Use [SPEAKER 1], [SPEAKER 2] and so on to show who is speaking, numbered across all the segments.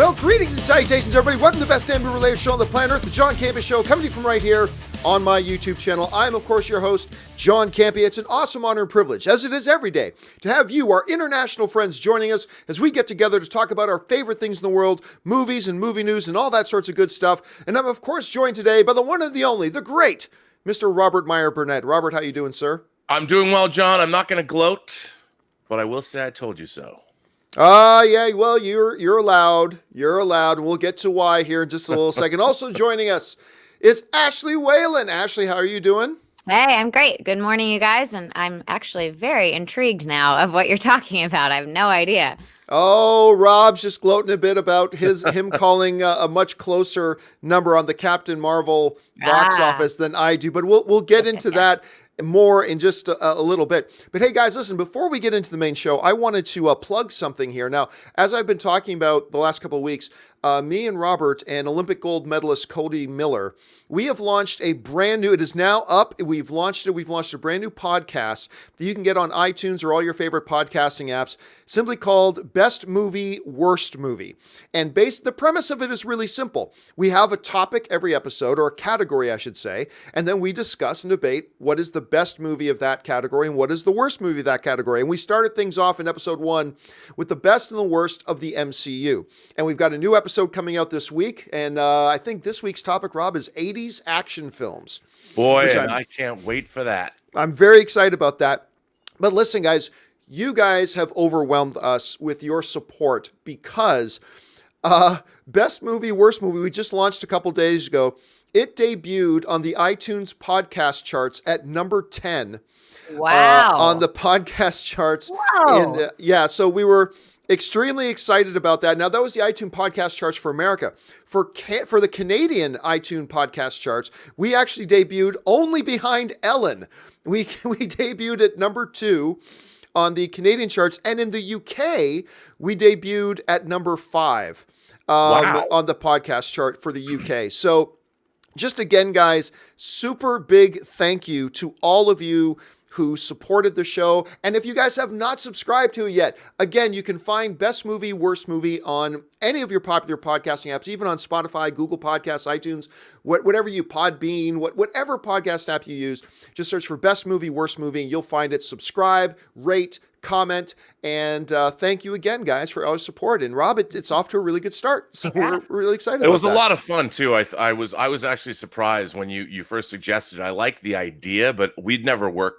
[SPEAKER 1] Well, greetings and salutations, everybody. Welcome to the best MCU-related show on the planet Earth, the John Campea Show, coming to you from right here on my YouTube channel. I'm, of course, your host, John Campea. It's an awesome honor and privilege, as it is every day, to have you, our international friends, joining us as we get together to talk about our favorite things in the world, movies and movie news and all that sorts of good stuff. And I'm, of course, joined today by the one and the only, the great Mr. Robert Meyer Burnett. Robert, how you doing, sir?
[SPEAKER 2] I'm doing well, John. I'm not going to gloat, but I will say I told you so.
[SPEAKER 1] Yeah, well, you're allowed. You're allowed. We'll get to why here in just a little second. Also joining us is Ashley Whalen. Ashley, how are you doing?
[SPEAKER 3] Hey, I'm great. Good morning, you guys. And I'm actually very intrigued now of what you're talking about. I have no idea.
[SPEAKER 1] Oh, Rob's just gloating a bit about him calling a much closer number on the Captain Marvel box office than I do. But we'll get into that more in just a little bit. But hey, guys, listen, before we get into the main show, I wanted to plug something here. Now, as I've been talking about the last couple of weeks, me and Robert and Olympic gold medalist Cody Miller, we have launched a brand new, it is now up. We've launched a brand new podcast that you can get on iTunes or all your favorite podcasting apps, simply called Best Movie, Worst Movie. And the premise of it is really simple. We have a topic every episode, or a category, I should say, and then we discuss and debate what is the best movie of that category and what is the worst movie of that category. And we started things off in episode 1 with the best and the worst of the MCU. And we've got a new episode coming out this week, and I think this week's topic, Rob, is 80s action films.
[SPEAKER 2] Boy, and I can't wait for that.
[SPEAKER 1] I'm very excited about that. But listen, guys, you guys have overwhelmed us with your support because Best Movie, Worst Movie, we just launched a couple days ago. It debuted on the iTunes podcast charts at number 10.
[SPEAKER 3] Wow.
[SPEAKER 1] On the podcast charts.
[SPEAKER 3] Whoa.
[SPEAKER 1] And, so we were extremely excited about that. Now, that was the iTunes podcast charts for America. For the Canadian iTunes podcast charts, we actually debuted only behind Ellen. We debuted at number 2 on the Canadian charts, and in the UK, we debuted at number 5 on the podcast chart for the UK. So just again, guys, super big thank you to all of you who supported the show. And if you guys have not subscribed to it yet, again, you can find Best Movie, Worst Movie on any of your popular podcasting apps, even on Spotify, Google Podcasts, iTunes, whatever you, Podbean, whatever podcast app you use, just search for Best Movie, Worst Movie, and you'll find it. Subscribe, rate, comment, and thank you again, guys, for all your support. And Rob, it's off to a really good start, so we're really excited about that.
[SPEAKER 2] It was a lot of fun, too. I was actually surprised when you first suggested. I liked the idea, but I'd never worked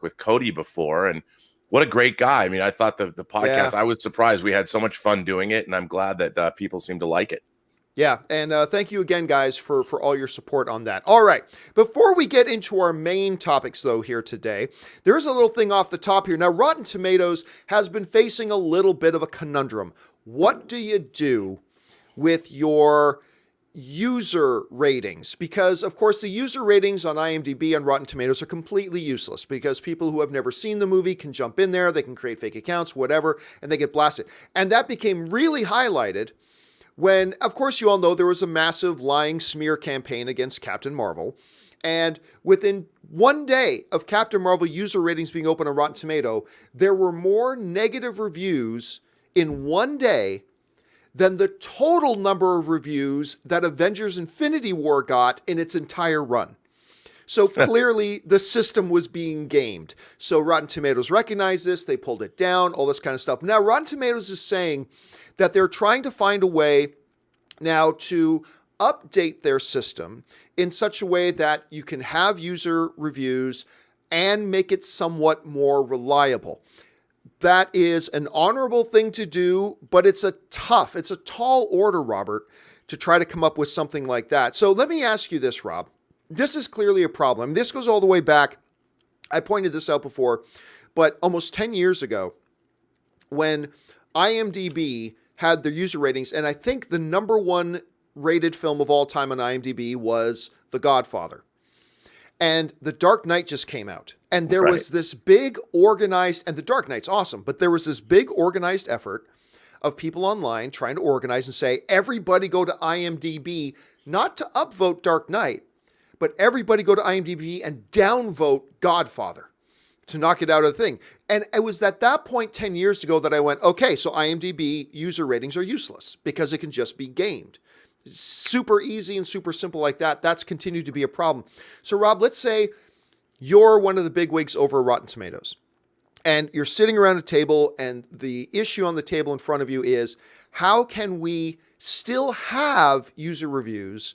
[SPEAKER 2] with Cody before, and what a great guy. I mean, I thought the podcast, I was surprised. We had so much fun doing it, and I'm glad that people seem to like it.
[SPEAKER 1] Yeah, and thank you again, guys, for all your support on that. All right, before we get into our main topics, though, here today, there's a little thing off the top here. Now, Rotten Tomatoes has been facing a little bit of a conundrum. What do you do with your user ratings? Because, of course, the user ratings on IMDb and Rotten Tomatoes are completely useless because people who have never seen the movie can jump in there, they can create fake accounts, whatever, and they get blasted. And that became really highlighted when, of course, you all know there was a massive lying smear campaign against Captain Marvel. And within 1 day of Captain Marvel user ratings being open on Rotten Tomato, there were more negative reviews in 1 day than the total number of reviews that Avengers Infinity War got in its entire run. So clearly the system was being gamed. So Rotten Tomatoes recognized this, they pulled it down, all this kind of stuff. Now, Rotten Tomatoes is saying that they're trying to find a way now to update their system in such a way that you can have user reviews and make it somewhat more reliable. That is an honorable thing to do, but it's a tall order, Robert, to try to come up with something like that. So let me ask you this, Rob. This is clearly a problem. This goes all the way back. I pointed this out before, but almost 10 years ago, when IMDb had their user ratings, and I think the number 1 rated film of all time on IMDb was The Godfather. And The Dark Knight just came out. And there was this big organized, and The Dark Knight's awesome, but there was this big organized effort of people online trying to organize and say, everybody go to IMDb, not to upvote Dark Knight, but everybody go to IMDb and downvote Godfather. to knock it out of the thing. And it was at that point 10 years ago that I went, okay, so IMDb user ratings are useless because it can just be gamed. It's super easy and super simple like that. That's continued to be a problem. So Rob, let's say you're one of the big wigs over Rotten Tomatoes and you're sitting around a table and the issue on the table in front of you is how can we still have user reviews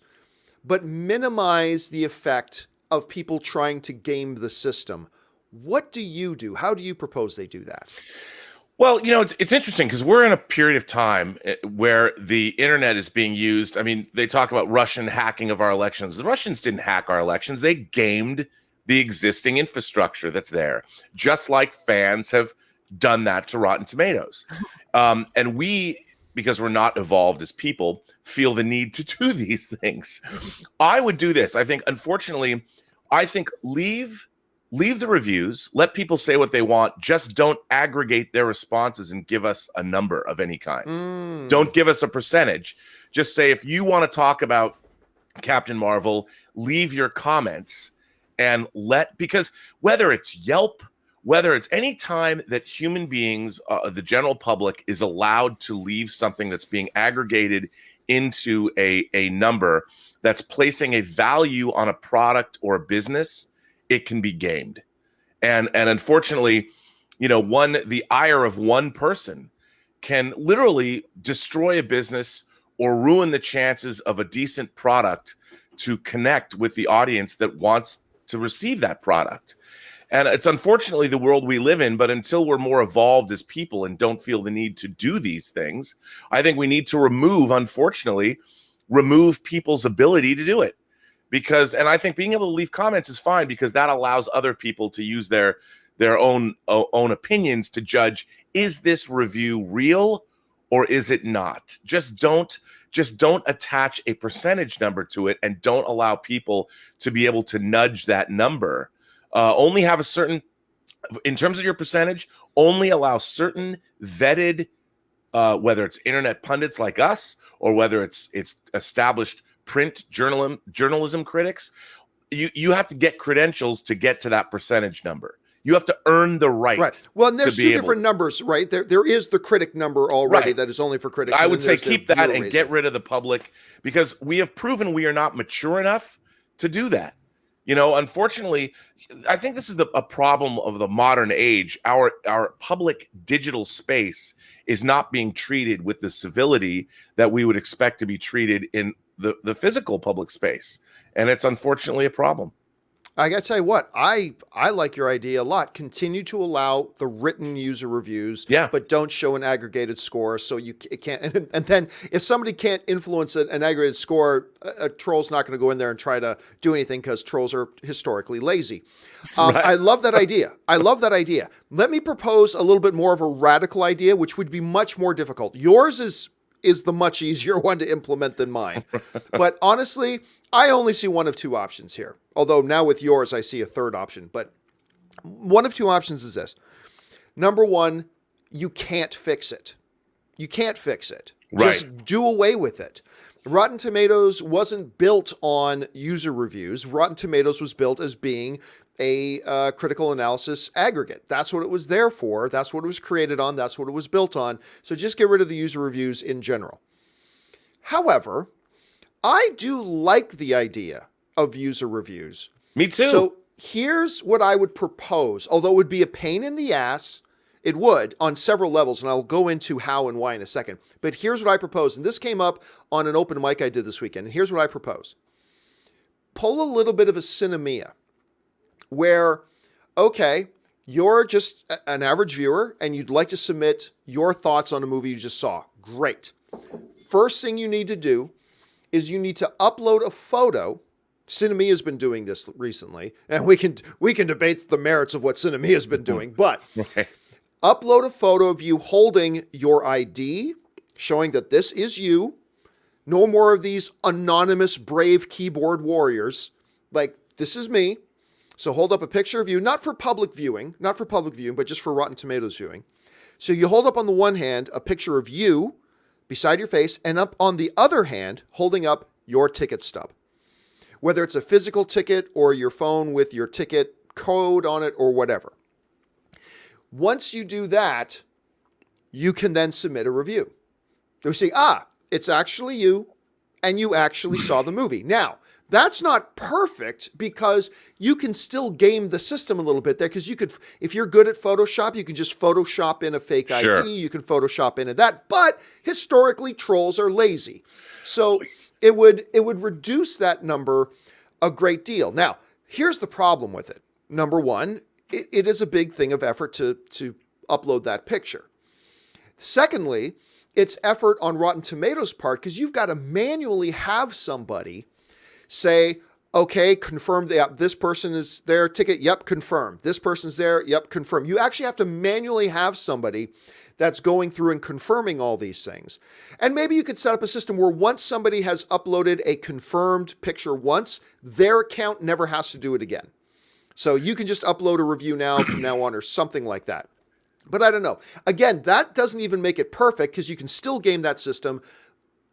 [SPEAKER 1] but minimize the effect of people trying to game the system? What do you do? How do you propose they do that?
[SPEAKER 2] Well, it's interesting because we're in a period of time where the internet is being used. I mean, they talk about Russian hacking of our elections. The Russians didn't hack our elections. They gamed the existing infrastructure that's there, just like fans have done that to Rotten Tomatoes. And we, because we're not evolved as people, feel the need to do these things. I would do this. I think, unfortunately, leave the reviews, let people say what they want, just don't aggregate their responses and give us a number of any kind. Don't give us a percentage. Just say, if you want to talk about Captain Marvel, leave your comments and because whether it's Yelp, whether it's any time that human beings, the general public, is allowed to leave something that's being aggregated into a number that's placing a value on a product or a business, it can be gamed. And unfortunately, the ire of one person can literally destroy a business or ruin the chances of a decent product to connect with the audience that wants to receive that product. And it's unfortunately the world we live in, but until we're more evolved as people and don't feel the need to do these things, I think we need to remove people's ability to do it. And I think being able to leave comments is fine because that allows other people to use their own opinions to judge, is this review real or is it not? Just don't attach a percentage number to it, and don't allow people to be able to nudge that number. Only have a certain, in terms of your percentage, only allow certain vetted, whether it's internet pundits like us or whether it's established print journalism critics. You have to get credentials to get to that percentage number. You have to earn the right.
[SPEAKER 1] Right. Well, and there's two different numbers, right? There is the critic number already that is only for critics.
[SPEAKER 2] I would say keep that and get rid of the public, because we have proven we are not mature enough to do that. Unfortunately, I think this is a problem of the modern age. Our public digital space is not being treated with the civility that we would expect to be treated in the physical public space. And it's unfortunately a problem.
[SPEAKER 1] I got to tell you what, I like your idea a lot. Continue to allow the written user reviews, but don't show an aggregated score. So it can't. And then if somebody can't influence an aggregated score, a troll's not going to go in there and try to do anything because trolls are historically lazy. Right. I love that idea. Let me propose a little bit more of a radical idea, which would be much more difficult. Yours is the much easier one to implement than mine. But honestly, I only see one of two options here. Although now with yours, I see a third option. But one of two options is this. Number one, you can't fix it. You can't fix it.
[SPEAKER 2] Right.
[SPEAKER 1] Just do away with it. Rotten Tomatoes wasn't built on user reviews. Rotten Tomatoes was built as being a critical analysis aggregate. That's what it was there for. That's what it was created on. That's what it was built on. So just get rid of the user reviews in general. However, I do like the idea of user reviews.
[SPEAKER 2] Me too.
[SPEAKER 1] So here's what I would propose, although it would be a pain in the ass. It would on several levels, and I'll go into how and why in a second. But here's what I propose, and this came up on an open mic I did this weekend, and here's what I propose. Pull a little bit of a Cinemia, where, okay, you're just an average viewer, and you'd like to submit your thoughts on a movie you just saw. Great. First thing you need to do is you need to upload a photo. Cinemia has been doing this recently, and we can debate the merits of what Cinemia has been doing, but upload a photo of you holding your ID, showing that this is you. No more of these anonymous brave keyboard warriors. Like, this is me. So hold up a picture of you, not for public viewing, but just for Rotten Tomatoes viewing. So you hold up on the one hand a picture of you beside your face, and up on the other hand, holding up your ticket stub. Whether it's a physical ticket or your phone with your ticket code on it or whatever. Once you do that, you can then submit a review. They say, it's actually you, and you actually saw the movie. Now, that's not perfect because you can still game the system a little bit there, because you could, if you're good at Photoshop, you can just Photoshop in a fake
[SPEAKER 2] Sure.
[SPEAKER 1] ID, you can Photoshop into that, but historically trolls are lazy. So it would reduce that number a great deal. Now, here's the problem with it. Number one, it is a big thing of effort to upload that picture. Secondly, it's effort on Rotten Tomatoes' part, because you've got to manually have somebody say, okay, confirm that this person is there, ticket, yep, confirm. This person's there, yep, confirm. You actually have to manually have somebody that's going through and confirming all these things. And maybe you could set up a system where once somebody has uploaded a confirmed picture once, their account never has to do it again. So you can just upload a review now from now on, or something like that. But I don't know. Again, that doesn't even make it perfect, because you can still game that system,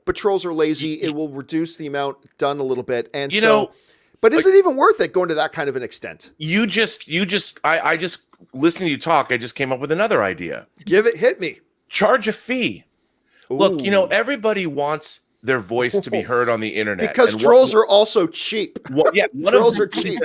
[SPEAKER 1] but trolls are lazy. It will reduce the amount done a little bit. And but is it even worth it going to that kind of an extent?
[SPEAKER 2] I just listening to you talk, I just came up with another idea.
[SPEAKER 1] Hit me.
[SPEAKER 2] Charge a fee.
[SPEAKER 1] Ooh.
[SPEAKER 2] Look, everybody wants their voice to be heard on the internet.
[SPEAKER 1] Because trolls are also cheap. Trolls are cheap.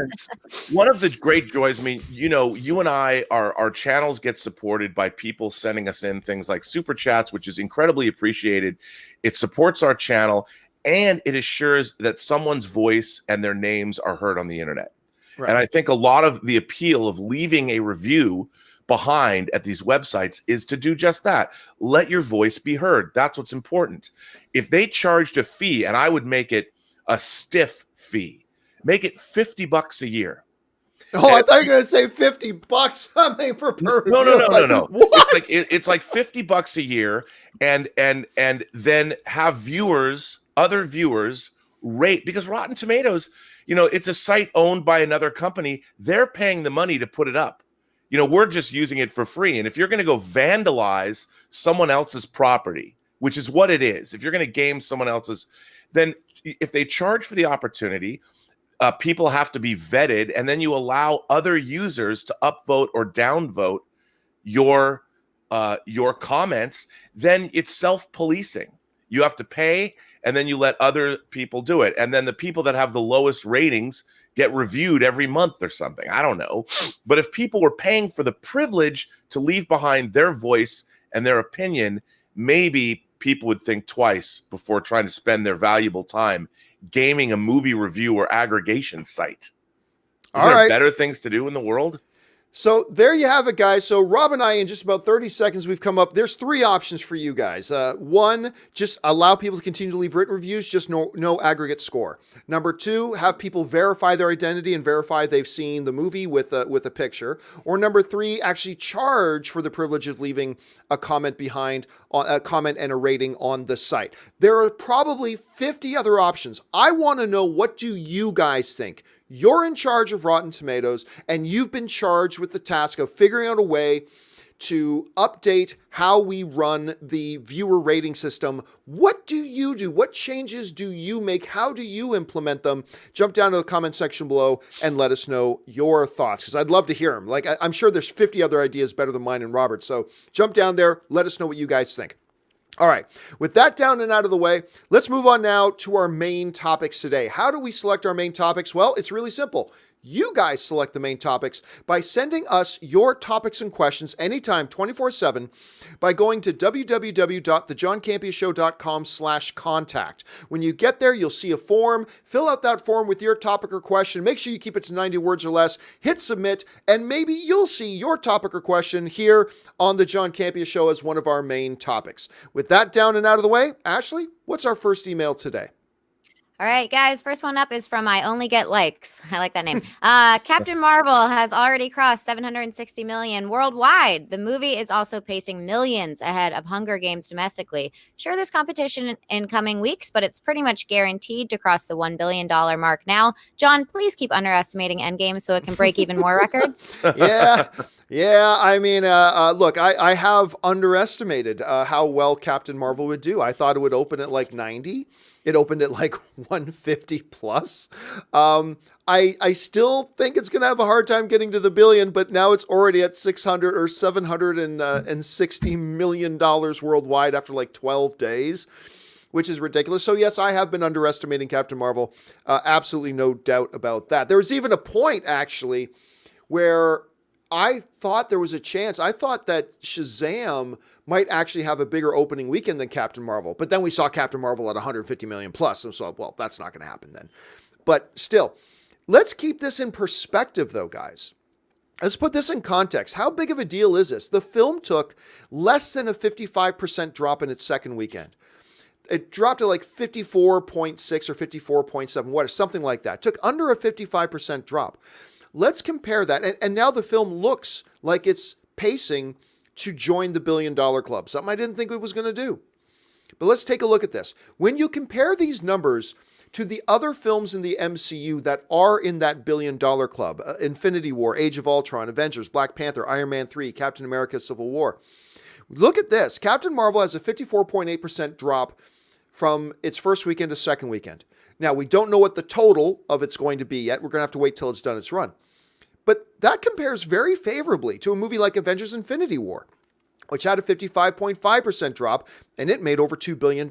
[SPEAKER 2] One of the great joys, I mean, you and I, our channels get supported by people sending us in things like super chats, which is incredibly appreciated. It supports our channel, and it assures that someone's voice and their names are heard on the internet. Right. And I think a lot of the appeal of leaving a review behind at these websites is to do just that. Let your voice be heard. That's what's important. If they charged a fee, and I would make it a stiff fee, make it $50 a year.
[SPEAKER 1] Oh, I thought you were going to say $50 something for per review.
[SPEAKER 2] No.
[SPEAKER 1] What?
[SPEAKER 2] It's like $50 a year, and then have other viewers rate, because Rotten Tomatoes, it's a site owned by another company. They're paying the money to put it up. We're just using it for free. And if you're going to go vandalize someone else's property, which is what it is, if you're going to game someone else's, then if they charge for the opportunity, people have to be vetted, and then you allow other users to upvote or downvote your comments, then it's self-policing. You have to pay, and then you let other people do it. And then the people that have the lowest ratings get reviewed every month or something. I don't know. But if people were paying for the privilege to leave behind their voice and their opinion, maybe people would think twice before trying to spend their valuable time gaming a movie review or aggregation site. Isn't there better things to do in the world?
[SPEAKER 1] So there you have it, guys. So Rob and I, in just about 30 seconds, we've come up. There's 3 options for you guys. One, just allow people to continue to leave written reviews, just no aggregate score. Number 2, have people verify their identity and verify they've seen the movie with a picture. Or number 3, actually charge for the privilege of leaving a comment behind, a comment and a rating on the site. There are probably 50 other options. I want to know, what do you guys think? You're in charge of Rotten Tomatoes, and you've been charged with the task of figuring out a way to update how we run the viewer rating system. What do you do? What changes do you make? How do you implement them? Jump down to the comment section below and let us know your thoughts, because I'd love to hear them. Like, I'm sure there's 50 other ideas better than mine and Robert. So jump down there. Let us know what you guys think. All right, with that down and out of the way, let's move on now to our main topics today. How do we select our main topics? Well, it's really simple. You guys select the main topics by sending us your topics and questions anytime, 24/7, by going to www.thejohncampeashow.com/contact. When you get there, you'll see a form. Fill out that form with your topic or question. Make sure you keep it to 90 words or less. Hit submit, and maybe you'll see your topic or question here on The John Campea Show as one of our main topics. With that down and out of the way, Ashley, what's our first email today?
[SPEAKER 3] All right, guys, first one up is from I Only Get Likes. I like that name. Captain Marvel has already crossed 760 million worldwide. The movie is also pacing millions ahead of Hunger Games domestically. Sure, there's competition in coming weeks, but it's pretty much guaranteed to cross the $1 billion mark now. John, please keep underestimating Endgame so it can break even more records.
[SPEAKER 1] Yeah. Yeah, I mean, look, I have underestimated how well Captain Marvel would do. I thought it would open at like 90. It opened at like 150 plus. I still think it's going to have a hard time getting to the billion, but now it's already at 600 or 760 million dollars worldwide after like 12 days, which is ridiculous. So yes, I have been underestimating Captain Marvel. Absolutely no doubt about that. There was even a point actually where I thought there was a chance. I thought that Shazam might actually have a bigger opening weekend than Captain Marvel. But then we saw Captain Marvel at 150 million plus. And so, well, that's not going to happen then. But still, let's keep this in perspective though, guys. Let's put this in context. How big of a deal is this? The film took less than a 55% drop in its second weekend. It dropped to like 54.6 or 54.7, something like that. It took under a 55% drop. Let's compare that. And now the film looks like it's pacing to join the $1 billion club, something I didn't think it was going to do. But let's take a look at this. When you compare these numbers to the other films in the MCU that are in that $1 billion club, Infinity War, Age of Ultron, Avengers, Black Panther, Iron Man 3, Captain America, Civil War. Look at this. Captain Marvel has a 54.8% drop from its first weekend to second weekend. Now, we don't know what the total of it's going to be yet. We're going to have to wait till it's done its run. But that compares very favorably to a movie like Avengers Infinity War, which had a 55.5% drop, and it made over $2 billion.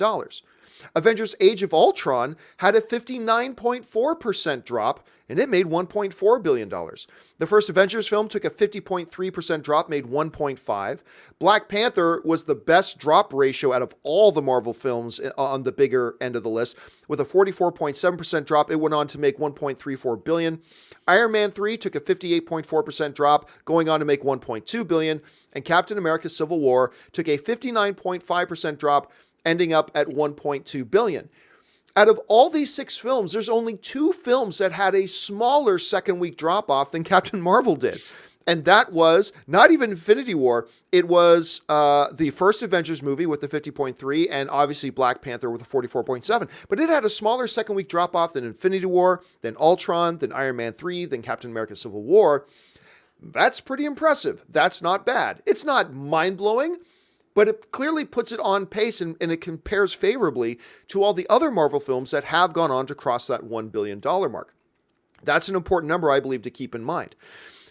[SPEAKER 1] Avengers Age of Ultron had a 59.4% drop, and it made $1.4 billion. The first Avengers film took a 50.3% drop, made $1.5. Black Panther was the best drop ratio out of all the Marvel films on the bigger end of the list. With a 44.7% drop, it went on to make $1.34 billion. Iron Man 3 took a 58.4% drop, going on to make $1.2 billion. And Captain America Civil War took a 59.5% drop, ending up at $1.2 billion. Out of all these 6 films, there's only 2 films that had a smaller second week drop off than Captain Marvel did. And that was not even Infinity War. It was the first Avengers movie with the 50.3 and obviously Black Panther with a 44.7. But it had a smaller second week drop off than Infinity War, than Ultron, than Iron Man 3, than Captain America Civil War. That's pretty impressive. That's not bad. It's not mind-blowing, but it clearly puts it on pace and it compares favorably to all the other Marvel films that have gone on to cross that $1 billion mark. That's an important number, I believe, to keep in mind.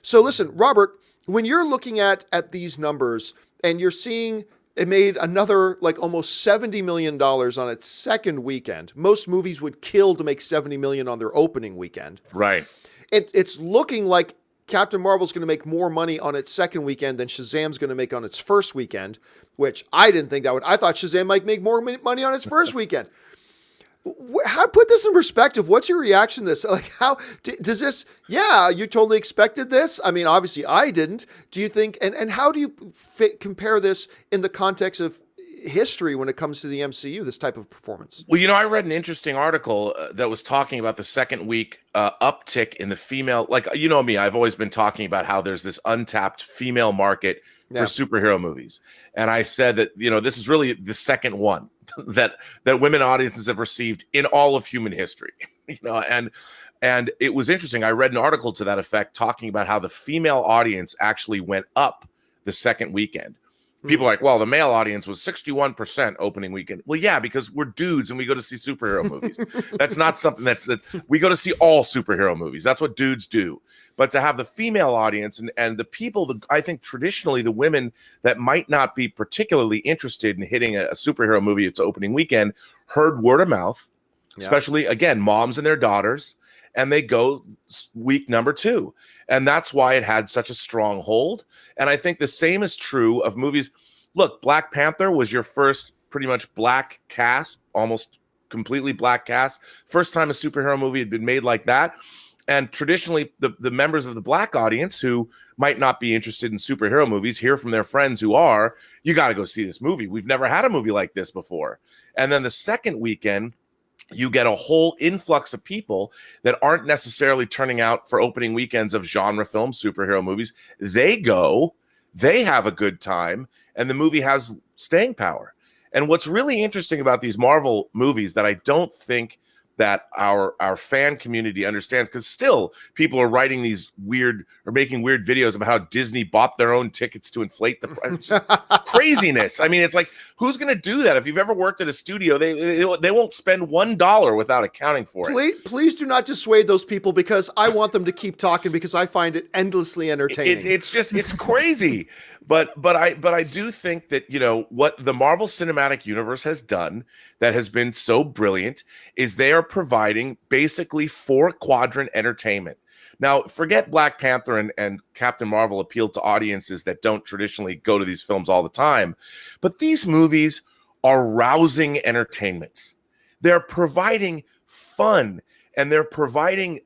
[SPEAKER 1] So listen, Robert, when you're looking at these numbers and you're seeing it made another like almost $70 million on its second weekend, most movies would kill to make $70 million on their opening weekend.
[SPEAKER 2] Right.
[SPEAKER 1] It's looking like Captain Marvel's going to make more money on its second weekend than Shazam's going to make on its first weekend, which I didn't think that would. I thought Shazam might make more money on its first weekend. How put this in perspective? What's your reaction to this? Like, how does this? Yeah, you totally expected this. I mean, obviously, I didn't. Do you think? And how do you compare this in the context of history when it comes to the MCU? This type of performance.
[SPEAKER 2] Well, I read an interesting article that was talking about the second week uptick in the female. Like, me, I've always been talking about how there's this untapped female market for superhero movies, and I said that this is really the second one that women audiences have received in all of human history. And it was interesting. I read an article to that effect talking about how the female audience actually went up the second weekend. People are like, well, the male audience was 61% opening weekend. Well, yeah, because we're dudes and we go to see superhero movies. That's not something that we go to see all superhero movies. That's what dudes do. But to have the female audience and the people, I think traditionally the women that might not be particularly interested in hitting a superhero movie its opening weekend heard word of mouth, especially, again, moms and their daughters, and they go week number 2. And that's why it had such a strong hold. And I think the same is true of movies. Look, Black Panther was your first pretty much black cast, almost completely black cast. First time a superhero movie had been made like that. And traditionally, the members of the black audience who might not be interested in superhero movies hear from their friends who are, you got to go see this movie. We've never had a movie like this before. And then the second weekend, you get a whole influx of people that aren't necessarily turning out for opening weekends of genre films, superhero movies. They go, they have a good time, and the movie has staying power. And what's really interesting about these Marvel movies that I don't think that our fan community understands, because still people are writing these weird or making weird videos about how Disney bought their own tickets to inflate the price. It's just craziness. I mean, it's like, who's going to do that? If you've ever worked at a studio, they won't spend $1 without accounting for it.
[SPEAKER 1] Please do not dissuade those people, because I want them to keep talking, because I find it endlessly entertaining.
[SPEAKER 2] It's crazy. But I do think that, you know, what the Marvel Cinematic Universe has done that has been so brilliant is they are providing basically 4-quadrant entertainment. Now, forget Black Panther and Captain Marvel appealed to audiences that don't traditionally go to these films all the time, but these movies are rousing entertainments. They're providing fun, and they're providing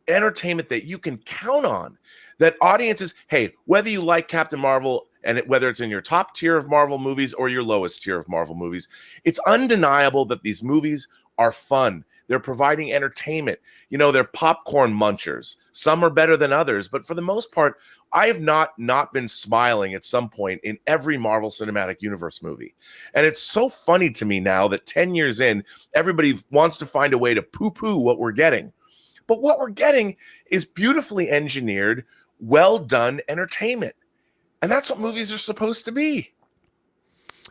[SPEAKER 2] entertainment that you can count on. That audiences, hey, whether you like Captain Marvel and whether it's in your top tier of Marvel movies or your lowest tier of Marvel movies, it's undeniable that these movies are fun. They're providing entertainment. You know, they're popcorn munchers. Some are better than others, but for the most part, I have not been smiling at some point in every Marvel Cinematic Universe movie. And it's so funny to me now that 10 years in, everybody wants to find a way to poo-poo what we're getting. But what we're getting is beautifully engineered, well-done entertainment. And that's what movies are supposed to be.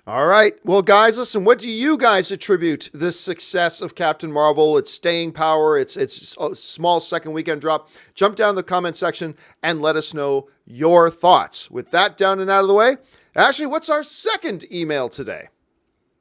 [SPEAKER 1] All right. Well, guys, listen, what do you guys attribute this success of Captain Marvel, its staying power, its small second weekend drop? Jump down in the comment section and let us know your thoughts. With that down and out of the way, Ashley, what's our second email today?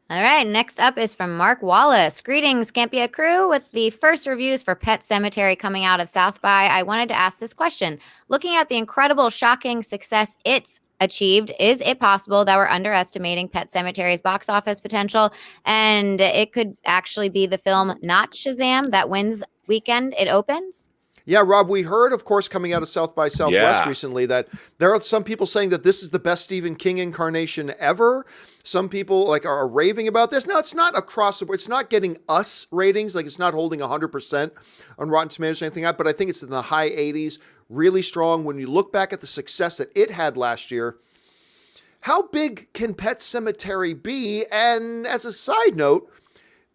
[SPEAKER 3] All right, next up is from Mark Wallace. Greetings, Campea crew. With the first reviews for Pet Sematary coming out of South by, I wanted to ask this question. Looking at the incredible, shocking success it's achieved, is it possible that we're underestimating Pet Sematary's box office potential, and it could actually be the film, not Shazam, that wins weekend it opens?
[SPEAKER 1] Yeah, Rob, we heard, of course, coming out of South by Southwest recently that there are some people saying that this is the best Stephen King incarnation ever. Some people are raving about this. Now, it's not across the board. It's not getting us ratings. Like, it's not holding 100% on Rotten Tomatoes or anything like that, but I think it's in the high 80s, really strong. When you look back at the success that it had last year, how big can Pet Sematary be? And as a side note,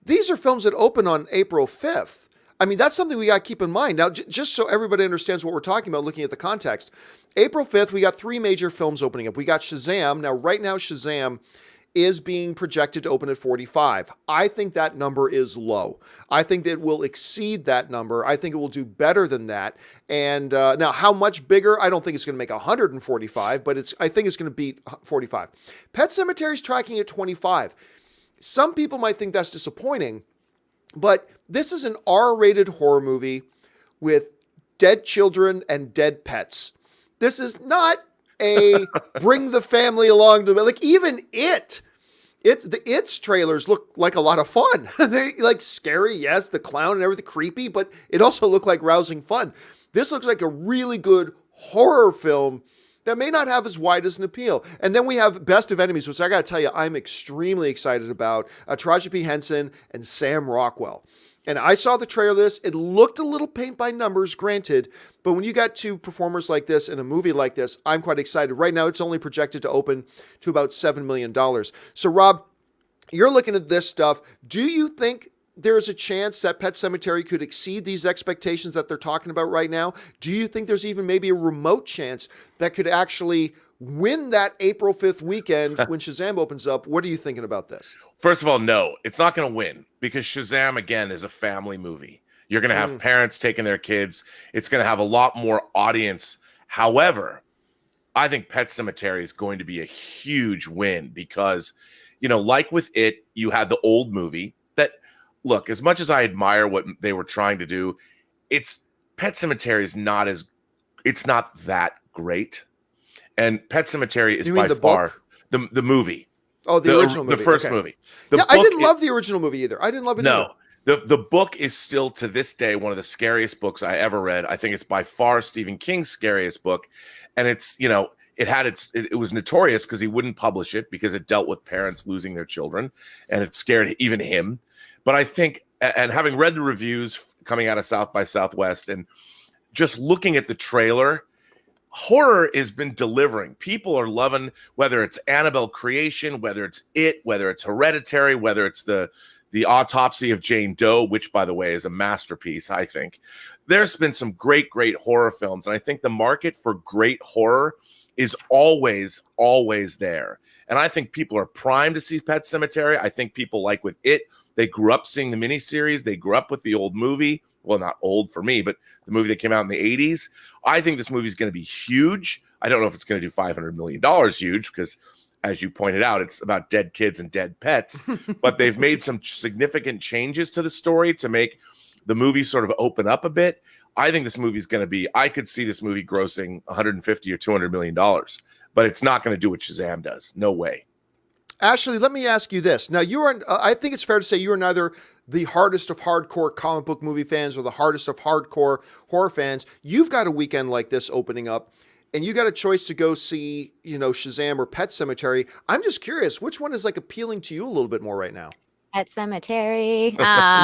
[SPEAKER 1] these are films that open on April 5th. I mean, that's something we got to keep in mind. Now, just so everybody understands what we're talking about, looking at the context, April 5th, we got 3 major films opening up. We got Shazam. Now, right now, Shazam is being projected to open at 45. I think that number is low. I think that it will exceed that number. I think it will do better than that. And now, how much bigger? I don't think it's going to make 145, but I think it's going to beat 45. Pet Sematary is tracking at 25. Some people might think that's disappointing, but this is an R-rated horror movie with dead children and dead pets. This is not a bring the family along to, like, even It's trailers look like a lot of fun. They like scary, yes, the clown and everything creepy, but it also looked like rousing fun. This looks like a really good horror film that may not have as wide as an appeal. And then we have Best of Enemies, which I got to tell you, I'm extremely excited about. Taraji P. Henson and Sam Rockwell. And I saw the trailer of this. It looked a little paint by numbers, granted, but when you got 2 performers like this in a movie like this, I'm quite excited. Right now, it's only projected to open to about $7 million. So, Rob, you're looking at this stuff. Do you think there is a chance that Pet Sematary could exceed these expectations that they're talking about right now? Do you think there's even maybe a remote chance that could actually win that April 5th weekend when Shazam opens up? What are you thinking about this?
[SPEAKER 2] First of all, no, it's not going to win, because Shazam, again, is a family movie. You're going to have parents taking their kids. It's going to have a lot more audience. However, I think Pet Sematary is going to be a huge win because, you know, like with it, you had the old movie that, look, as much as I admire what they were trying to do, Pet Sematary is it's not that great. And Pet Sematary is by far the movie.
[SPEAKER 1] Oh, the original movie.
[SPEAKER 2] The first movie.
[SPEAKER 1] I didn't love the original movie either. I didn't love it either.
[SPEAKER 2] The book is still, to this day, one of the scariest books I ever read. I think it's by far Stephen King's scariest book. And it's, you know, it was notorious because he wouldn't publish it because it dealt with parents losing their children, and it scared even him. But I think, and having read the reviews coming out of South by Southwest and just looking at the trailer, horror has been delivering. People are loving, whether it's Annabelle Creation, whether it's It, whether it's Hereditary, whether it's the The Autopsy of Jane Doe, which, by the way, is a masterpiece, I think. There's been some great horror films, and I think the market for great horror is always there. And I think people are primed to see Pet Sematary. I think people like with it. They grew up seeing the miniseries. They grew up with the old movie. Well, not old for me, but the movie that came out in the 80s. I think this movie is going to be huge. I don't know if it's going to do $500 million huge because, as you pointed out, it's about dead kids and dead pets. But they've made some significant changes to the story to make the movie sort of open up a bit. I think this movie is going to be, I could see this movie grossing $150 or $200 million, but it's not going to do what Shazam does. No way.
[SPEAKER 1] Ashley, let me ask you this. Now, you are, I think it's fair to say you are neither the hardest of hardcore comic book movie fans or the hardest of hardcore horror fans. You've got a weekend like this opening up, and you got a choice to go see, Shazam or Pet Sematary. I'm just curious, which one is like appealing to you a little bit more right now?
[SPEAKER 3] Pet Sematary.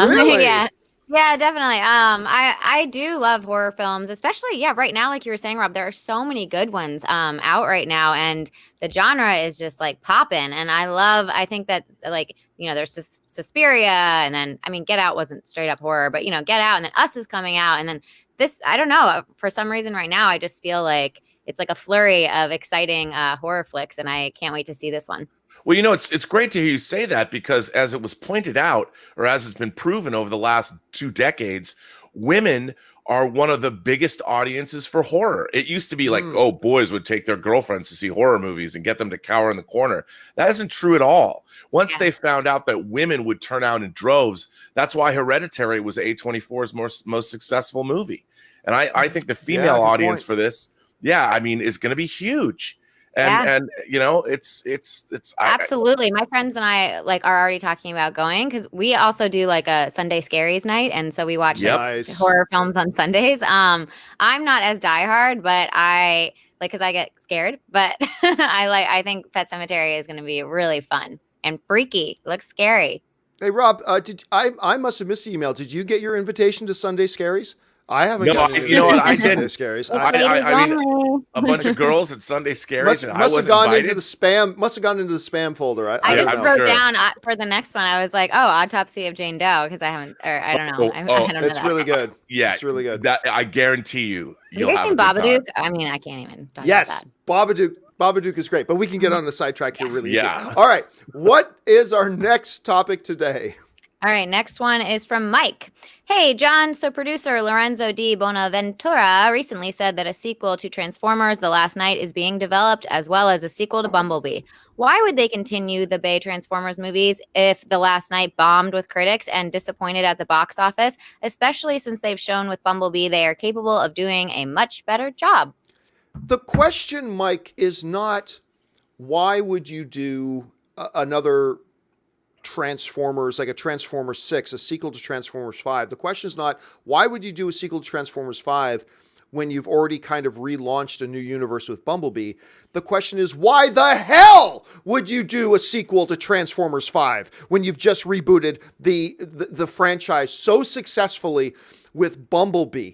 [SPEAKER 1] Really?
[SPEAKER 3] Yeah. Yeah, definitely. I do love horror films, especially, right now, like you were saying, Rob, there are so many good ones out right now, and the genre is just like popping. And I think that like, there's Suspiria, and then, Get Out wasn't straight up horror, but Get Out, and then Us is coming out, and then this, I don't know, for some reason right now, I just feel like it's like a flurry of exciting horror flicks, and I can't wait to see this one.
[SPEAKER 2] Well, it's great to hear you say that because as it was pointed out, or as it's been proven over the last 2 decades, women are one of the biggest audiences for horror. It used to be like, oh, boys would take their girlfriends to see horror movies and get them to cower in the corner. That isn't true at all. Once they found out that women would turn out in droves, that's why Hereditary was A24's most successful movie. And I think the female audience for this, is going to be huge. And it's
[SPEAKER 3] absolutely. My friends and I are already talking about going because we also do like a Sunday Scaries night, and so we watch horror films on Sundays. I'm not as diehard, but I because I get scared. But I think Pet Sematary is going to be really fun and freaky. Looks scary.
[SPEAKER 1] Hey Rob, I must have missed the email. Did you get your invitation to Sunday Scaries? I haven't gotten an invitation to Sunday Scaries.
[SPEAKER 2] I mean, a bunch of girls at Sunday Scaries.
[SPEAKER 1] Must have gone into the spam. Must have gone into the spam folder.
[SPEAKER 3] I just wrote down for the next one. I was like, Autopsy of Jane Doe, because I haven't, or I don't know. I don't know.
[SPEAKER 1] It's really good.
[SPEAKER 2] Yeah,
[SPEAKER 1] it's really good.
[SPEAKER 2] That I guarantee you.
[SPEAKER 3] You guys seen Babadook? I can't even talk about that.
[SPEAKER 1] Babadook is great, but we can get on the sidetrack here really easy. All right, what is our next topic today?
[SPEAKER 3] All right, next one is from Mike. Hey, John. So producer Lorenzo Di Bonaventura recently said that a sequel to Transformers: The Last Knight is being developed, as well as a sequel to Bumblebee. Why would they continue the Bay Transformers movies if The Last Knight bombed with critics and disappointed at the box office, especially since they've shown with Bumblebee they are capable of doing a much better job?
[SPEAKER 1] The question, Mike, is not why would you do another Transformers, like a Transformers 6, a sequel to Transformers 5. The question is not, why would you do a sequel to Transformers 5 when you've already kind of relaunched a new universe with Bumblebee? The question is, why the hell would you do a sequel to Transformers 5 when you've just rebooted the franchise so successfully with Bumblebee?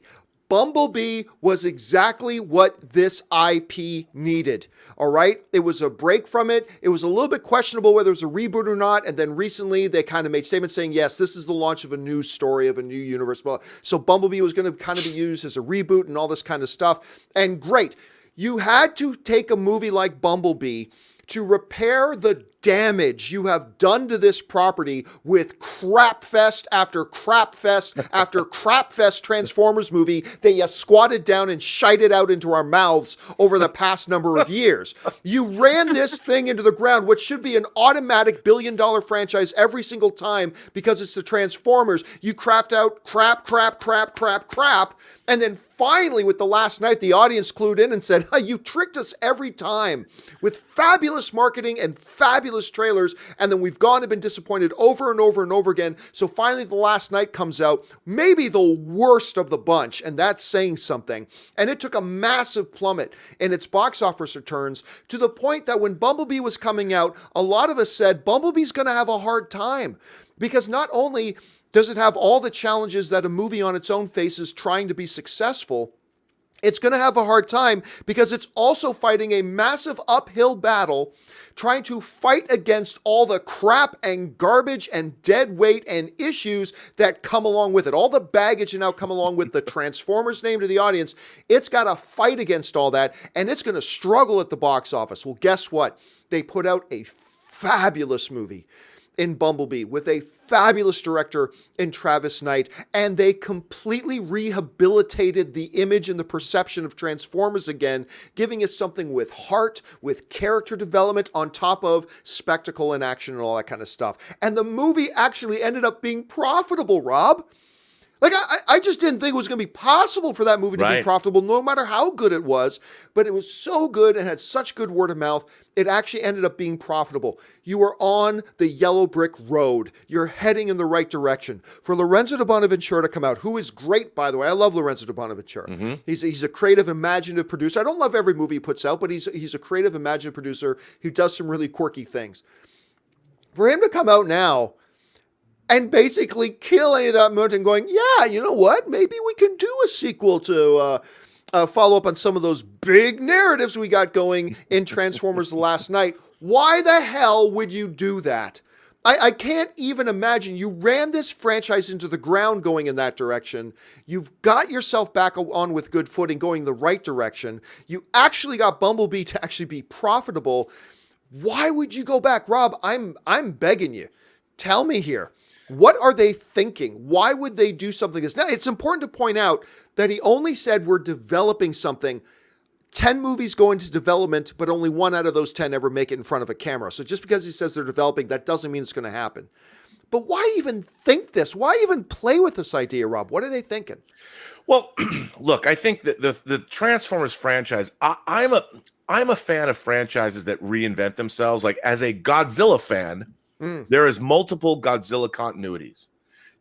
[SPEAKER 1] Bumblebee was exactly what this IP needed, all right? It was a break from it. It was a little bit questionable whether it was a reboot or not, and then recently they kind of made statements saying, yes, this is the launch of a new story, of a new universe. So Bumblebee was going to kind of be used as a reboot and all this kind of stuff, and great. You had to take a movie like Bumblebee to repair the damage you have done to this property with crapfest after crapfest after crapfest Transformers movie that you squatted down and shited out into our mouths over the past number of years. You ran this thing into the ground, which should be an automatic billion-dollar franchise every single time because it's the Transformers. You crapped out crap, and then finally, with The Last Knight, the audience clued in and said, you tricked us every time with fabulous marketing and fabulous trailers, and then we've gone and been disappointed over and over and over again. So finally, The Last Knight comes out, maybe the worst of the bunch, and that's saying something. And it took a massive plummet in its box office returns to the point that when Bumblebee was coming out, a lot of us said, Bumblebee's going to have a hard time. Because not only does it have all the challenges that a movie on its own faces trying to be successful, it's going to have a hard time because it's also fighting a massive uphill battle trying to fight against all the crap and garbage and dead weight and issues that come along with it. All the baggage that now come along with the Transformers name to the audience. It's got to fight against all that, and it's going to struggle at the box office. Well, guess what? They put out a fabulous movie in Bumblebee with a fabulous director in Travis Knight, and they completely rehabilitated the image and the perception of Transformers again, giving us something with heart, with character development on top of spectacle and action and all that kind of stuff. And the movie actually ended up being profitable, Rob. Like, I just didn't think it was going to be possible for that movie to be profitable, no matter how good it was. But it was so good and had such good word of mouth, it actually ended up being profitable. You are on the yellow brick road. You're heading in the right direction. For Lorenzo de Bonaventura to come out, who is great, by the way. I love Lorenzo de Bonaventura. Mm-hmm. He's a creative, imaginative producer. I don't love every movie he puts out, but he's a creative, imaginative producer who does some really quirky things. For him to come out now and basically kill any of that momentum going, yeah, you know what? Maybe we can do a sequel to follow up on some of those big narratives we got going in Transformers The Last Night. Why the hell would you do that? I can't even imagine. You ran this franchise into the ground going in that direction. You've got yourself back on with good footing going the right direction. You actually got Bumblebee to actually be profitable. Why would you go back? Rob, I'm begging you. Tell me here. What are they thinking? Why would they do something like this? Now, it's important to point out that he only said we're developing something. 10 movies go into development, but only 1 out of those 10 ever make it in front of a camera. So just because he says they're developing, that doesn't mean it's going to happen. But why even think this? Why even play with this idea, Rob? What are they thinking?
[SPEAKER 2] Well, look, I think that the Transformers franchise, I'm a fan of franchises that reinvent themselves. Like, as a Godzilla fan, there is multiple Godzilla continuities.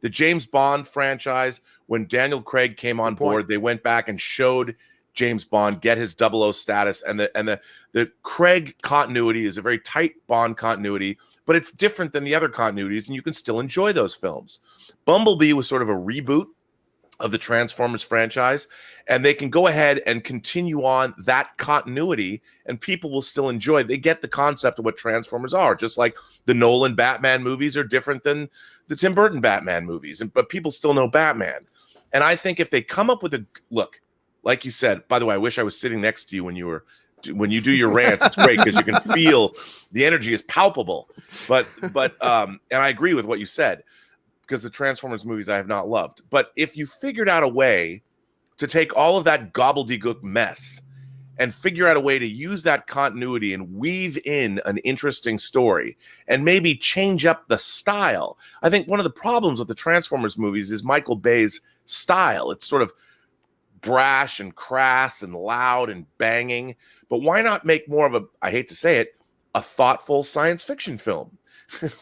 [SPEAKER 2] The James Bond franchise, when Daniel Craig came on board, they went back and showed James Bond get his 00 status, and the Craig continuity is a very tight Bond continuity, but it's different than the other continuities, and you can still enjoy those films. Bumblebee was sort of a reboot of the Transformers franchise, and they can go ahead and continue on that continuity, and people will still enjoy it. They get the concept of what Transformers are, just like the Nolan Batman movies are different than the Tim Burton Batman movies, but people still know Batman. And I think if they come up with a look, like you said, by the way, I wish I was sitting next to you when you do your rants. It's great because you can feel the energy is palpable. But and I agree with what you said, because the Transformers movies I have not loved. But if you figured out a way to take all of that gobbledygook mess and figure out a way to use that continuity and weave in an interesting story and maybe change up the style. I think one of the problems with the Transformers movies is Michael Bay's style. It's sort of brash and crass and loud and banging. But why not make more of I hate to say it, a thoughtful science fiction film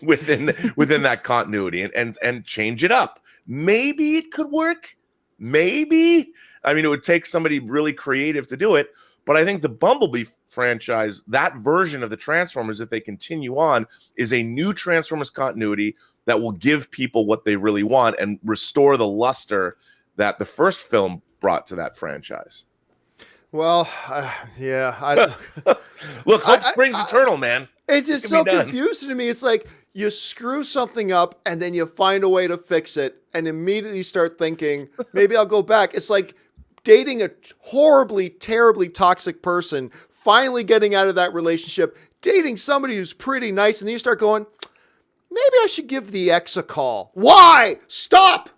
[SPEAKER 2] within that continuity and change it up? Maybe it could work. Maybe. I mean, it would take somebody really creative to do it. But I think the Bumblebee franchise, that version of the Transformers, if they continue on, is a new Transformers continuity that will give people what they really want and restore the luster that the first film brought to that franchise.
[SPEAKER 1] Well, yeah.
[SPEAKER 2] Look, hope springs eternal, man.
[SPEAKER 1] It's just so confusing to me. It's like you screw something up and then you find a way to fix it and immediately start thinking, maybe I'll go back. It's like dating a horribly, terribly toxic person, finally getting out of that relationship, dating somebody who's pretty nice, and then you start going, maybe I should give the ex a call. Why? Stop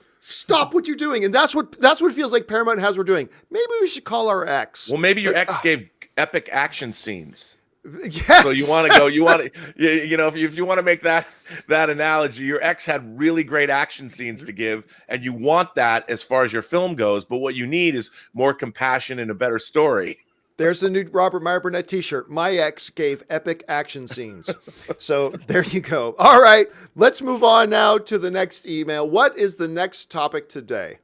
[SPEAKER 1] what you're doing. And that's what it feels like Paramount has we're doing. Maybe we should call our ex.
[SPEAKER 2] Well, maybe your ex gave epic action scenes.
[SPEAKER 1] Yes,
[SPEAKER 2] so you want to go, if you want to make that analogy, your ex had really great action scenes to give, and you want that as far as your film goes, but what you need is more compassion and a better story.
[SPEAKER 1] There's the new Robert Meyer Burnett t-shirt. My ex gave epic action scenes. So there you go. All right, let's move on now to the next email. What is the next topic today?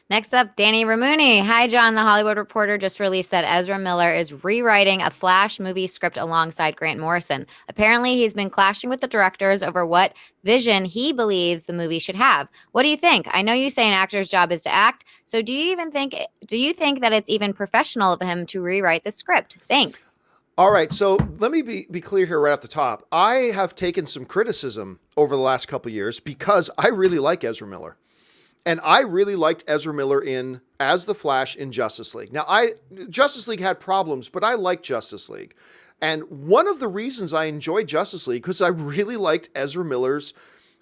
[SPEAKER 3] Next up, Danny Ramuni. Hi, John. The Hollywood Reporter just released that Ezra Miller is rewriting a Flash movie script alongside Grant Morrison. Apparently, he's been clashing with the directors over what vision he believes the movie should have. What do you think? I know you say an actor's job is to act, so do you think that it's even professional of him to rewrite the script? Thanks.
[SPEAKER 1] All right, so let me be clear here right off the top. I have taken some criticism over the last couple of years because I really like Ezra Miller. And I really liked Ezra Miller as the Flash in Justice League. Now, Justice League had problems, but I liked Justice League. And one of the reasons I enjoyed Justice League because I really liked Ezra Miller's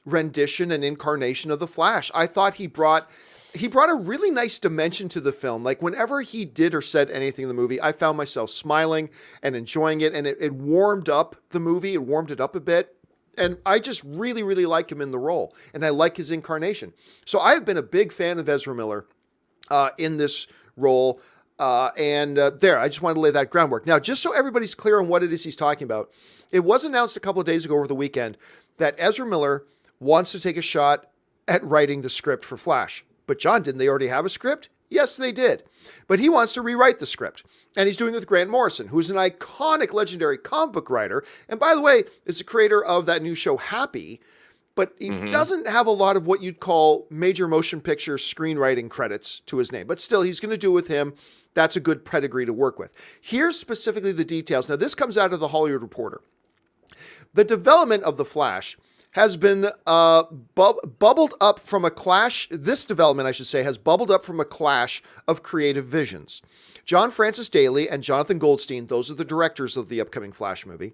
[SPEAKER 1] rendition and incarnation of the Flash. I thought he brought a really nice dimension to the film. Like whenever he did or said anything in the movie, I found myself smiling and enjoying it. And it warmed up the movie. It warmed it up a bit. And I just really, really like him in the role. And I like his incarnation. So I have been a big fan of Ezra Miller in this role. I just wanted to lay that groundwork. Now, just so everybody's clear on what it is he's talking about, it was announced a couple of days ago over the weekend that Ezra Miller wants to take a shot at writing the script for Flash. But John, didn't they already have a script? Yes, they did. But he wants to rewrite the script. And he's doing it with Grant Morrison, who's an iconic, legendary comic book writer. And by the way, is the creator of that new show, Happy. But he doesn't have a lot of what you'd call major motion picture screenwriting credits to his name. But still, he's going to do with him. That's a good pedigree to work with. Here's specifically the details. Now, this comes out of the Hollywood Reporter. The development of The Flash has been bubbled up from a clash. This development, I should say, has bubbled up from a clash of creative visions. John Francis Daley and Jonathan Goldstein, those are the directors of the upcoming Flash movie,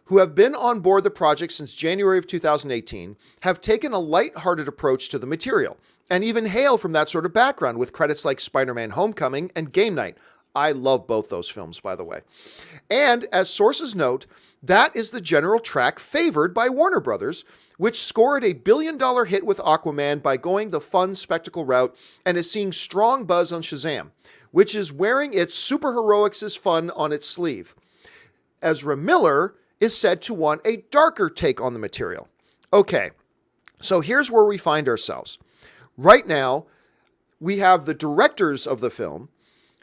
[SPEAKER 1] who have been on board the project since January of 2018, have taken a lighthearted approach to the material and even hail from that sort of background with credits like Spider-Man Homecoming and Game Night. I love both those films, by the way. And as sources note, that is the general track favored by Warner Brothers, which scored a $1 billion hit with Aquaman by going the fun spectacle route and is seeing strong buzz on Shazam, which is wearing its superheroics is fun on its sleeve. Ezra Miller is said to want a darker take on the material. Okay, so here's where we find ourselves. Right now, we have the directors of the film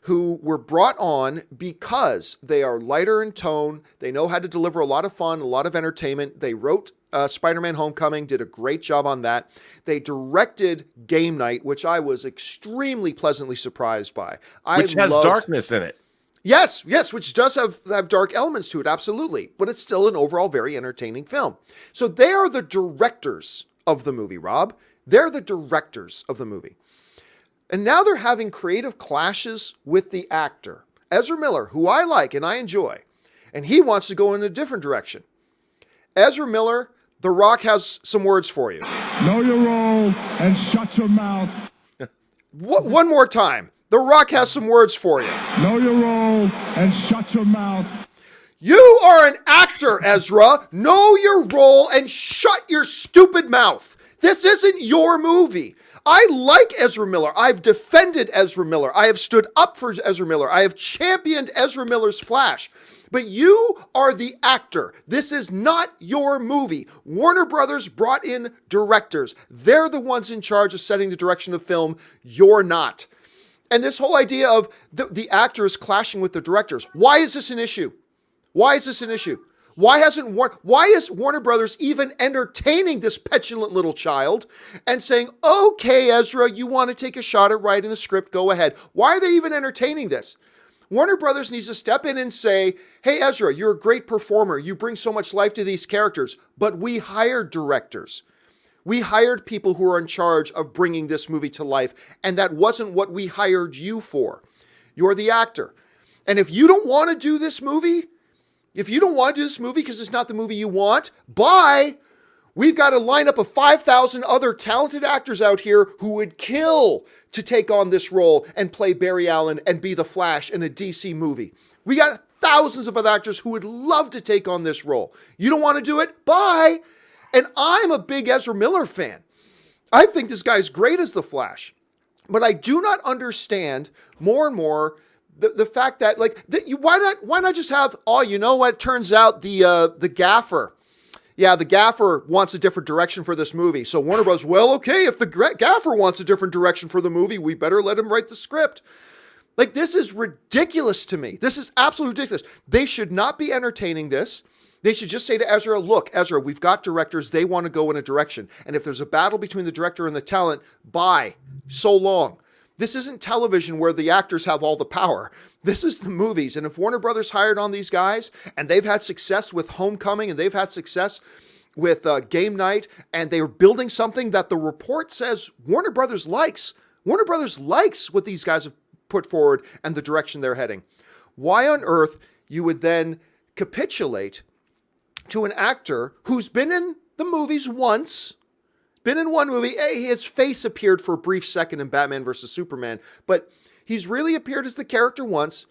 [SPEAKER 1] who were brought on because they are lighter in tone. They know how to deliver a lot of fun, a lot of entertainment. They wrote Spider-Man Homecoming, did a great job on that. They directed Game Night, which I was extremely pleasantly surprised by.
[SPEAKER 2] Which has darkness in it.
[SPEAKER 1] Yes, which does have dark elements to it, absolutely. But it's still an overall very entertaining film. So they are the directors of the movie, Rob. They're the directors of the movie. And now they're having creative clashes with the actor, Ezra Miller, who I like and I enjoy. And he wants to go in a different direction. Ezra Miller, The Rock has some words for you.
[SPEAKER 4] Know your role and shut your mouth.
[SPEAKER 1] One more time. The Rock has some words for you.
[SPEAKER 4] Know your role and shut your mouth.
[SPEAKER 1] You are an actor, Ezra. Know your role and shut your stupid mouth. This isn't your movie. I like Ezra Miller. I've defended Ezra Miller. I have stood up for Ezra Miller. I have championed Ezra Miller's Flash. But you are the actor. This is not your movie. Warner Brothers brought in directors. They're the ones in charge of setting the direction of film. You're not. And this whole idea of the actors clashing with the directors. Why is this an issue? Why is this an issue? Why is Warner Brothers even entertaining this petulant little child and saying, okay, Ezra, you want to take a shot at writing the script, go ahead. Why are they even entertaining this? Warner Brothers needs to step in and say, hey, Ezra, you're a great performer. You bring so much life to these characters, but we hired directors. We hired people who are in charge of bringing this movie to life, and that wasn't what we hired you for. You're the actor. And if you don't want to do this movie, because it's not the movie you want, bye. We've got a lineup of 5,000 other talented actors out here who would kill to take on this role and play Barry Allen and be the Flash in a DC movie. We got thousands of other actors who would love to take on this role. You don't want to do it? Bye. And I'm a big Ezra Miller fan. I think this guy's great as the Flash. But I do not understand more and more the fact that why not just have, you know what, turns out the gaffer yeah, the gaffer wants a different direction for this movie. So Warner Bros., well, okay, if the gaffer wants a different direction for the movie, we better let him write the script. Like, this is ridiculous to me. This is absolutely ridiculous. They should not be entertaining this. They should just say to Ezra, look, Ezra, we've got directors. They want to go in a direction. And if there's a battle between the director and the talent, bye. So long. This isn't television where the actors have all the power. This is the movies. And if Warner Brothers hired on these guys and they've had success with Homecoming and they've had success with Game Night and they're building something that the report says Warner Brothers likes. Warner Brothers likes what these guys have put forward and the direction they're heading. Why on earth you would then capitulate to an actor who's been in the movies once, been in one movie. His face appeared for a brief second in Batman versus Superman, but he's really appeared as the character once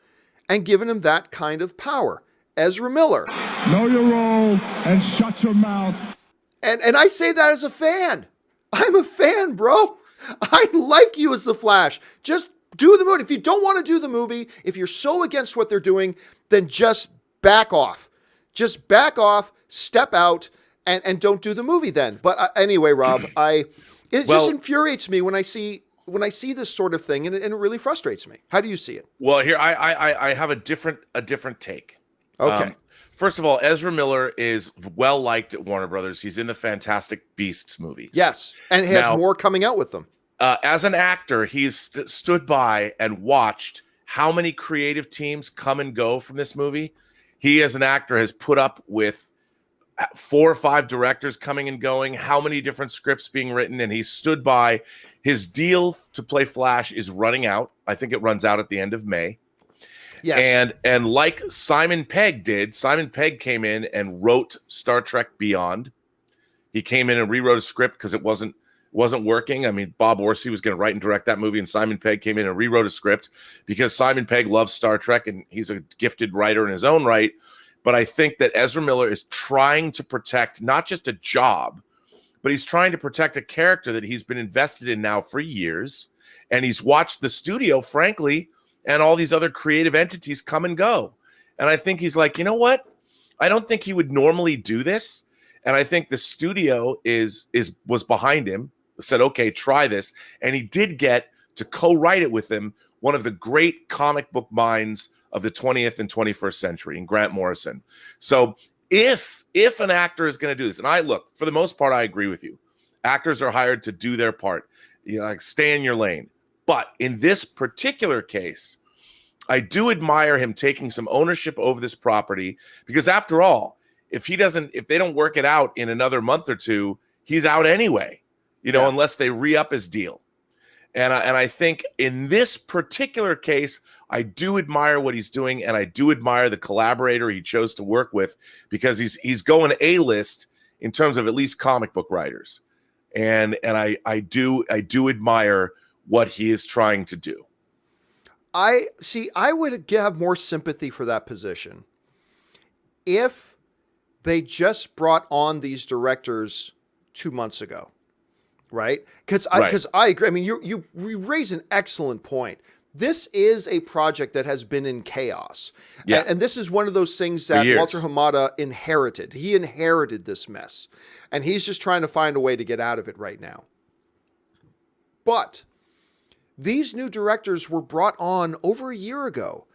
[SPEAKER 1] and given him that kind of power. Ezra Miller.
[SPEAKER 4] Know your role and shut your mouth.
[SPEAKER 1] And I say that as a fan. I'm a fan, bro. I like you as the Flash. Just do the movie. If you don't want to do the movie, if you're so against what they're doing, then just back off. Just back off, step out, and don't do the movie then. But anyway, Rob, it just infuriates me when I see this sort of thing, and it really frustrates me. How do you see it?
[SPEAKER 2] Well, here I have a different take.
[SPEAKER 1] Okay.
[SPEAKER 2] First of all, Ezra Miller is well liked at Warner Brothers. He's in the Fantastic Beasts movies.
[SPEAKER 1] Yes, and he has more coming out with them.
[SPEAKER 2] As an actor, he's stood by and watched how many creative teams come and go from this movie. He, as an actor, has put up with 4 or 5 directors coming and going, how many different scripts being written, and he stood by. His deal to play Flash is running out. I think it runs out at the end of May.
[SPEAKER 1] Yes.
[SPEAKER 2] And like Simon Pegg did, Simon Pegg came in and wrote Star Trek Beyond. He came in and rewrote a script because it wasn't working. I mean, Bob Orsi was going to write and direct that movie, and Simon Pegg came in and rewrote a script because Simon Pegg loves Star Trek, and he's a gifted writer in his own right. But I think that Ezra Miller is trying to protect not just a job, but he's trying to protect a character that he's been invested in now for years, and he's watched the studio, frankly, and all these other creative entities come and go. And I think he's like, you know what? I don't think he would normally do this. And I think the studio was behind him, said, okay, try this. And he did get to co-write it with him, one of the great comic book minds of the 20th and 21st century, in Grant Morrison. So if an actor is going to do this, and I look, for the most part, I agree with you. Actors are hired to do their part. You know, like, stay in your lane. But in this particular case, I do admire him taking some ownership over this property, because after all, if they don't work it out in another month or two, he's out anyway, unless they re-up his deal. And I think in this particular case, I do admire what he's doing, and I do admire the collaborator he chose to work with, because he's going A-list in terms of at least comic book writers. And I do admire what he is trying to do.
[SPEAKER 1] I would have more sympathy for that position if they just brought on these directors 2 months ago, right? Because I agree. I mean, you raise an excellent point. This is a project that has been in chaos.
[SPEAKER 2] Yeah.
[SPEAKER 1] And this is one of those things that Walter Hamada inherited. He inherited this mess, and he's just trying to find a way to get out of it right now. But these new directors were brought on over a year ago.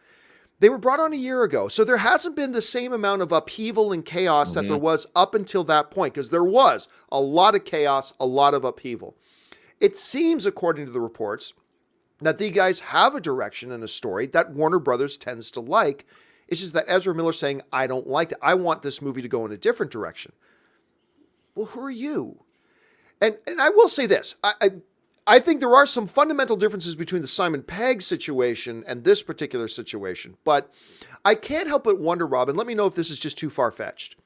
[SPEAKER 1] They were brought on a year ago. So there hasn't been the same amount of upheaval and chaos that there was up until that point, because there was a lot of chaos, a lot of upheaval. It seems, according to the reports, that these guys have a direction and a story that Warner Brothers tends to like. It's just that Ezra Miller's saying, I don't like it. I want this movie to go in a different direction. Well, who are you? And I will say this. I think there are some fundamental differences between the Simon Pegg situation and this particular situation, but I can't help but wonder, Rob, and let me know if this is just too far-fetched.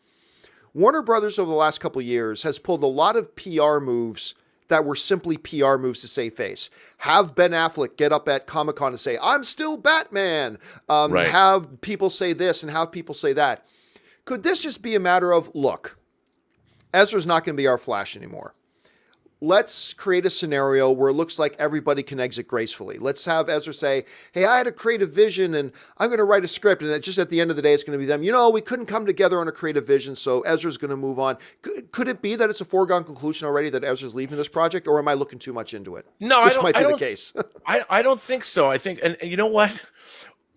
[SPEAKER 1] Warner Brothers over the last couple of years has pulled a lot of PR moves that were simply PR moves to save face. Have Ben Affleck get up at Comic-Con and say, I'm still Batman. Right. Have people say this and have people say that. Could this just be a matter of, look, Ezra's not going to be our Flash anymore. let's create a scenario where it looks like everybody can exit gracefully. Let's have Ezra say, hey, I had a creative vision and I'm going to write a script. And it's just at the end of the day, it's going to be them. We couldn't come together on a creative vision, so Ezra's going to move on. Could it be that it's a foregone conclusion already that Ezra's leaving this project, or am I looking too much into it?
[SPEAKER 2] No,
[SPEAKER 1] Which might be the case.
[SPEAKER 2] I don't think so. I think, and you know what?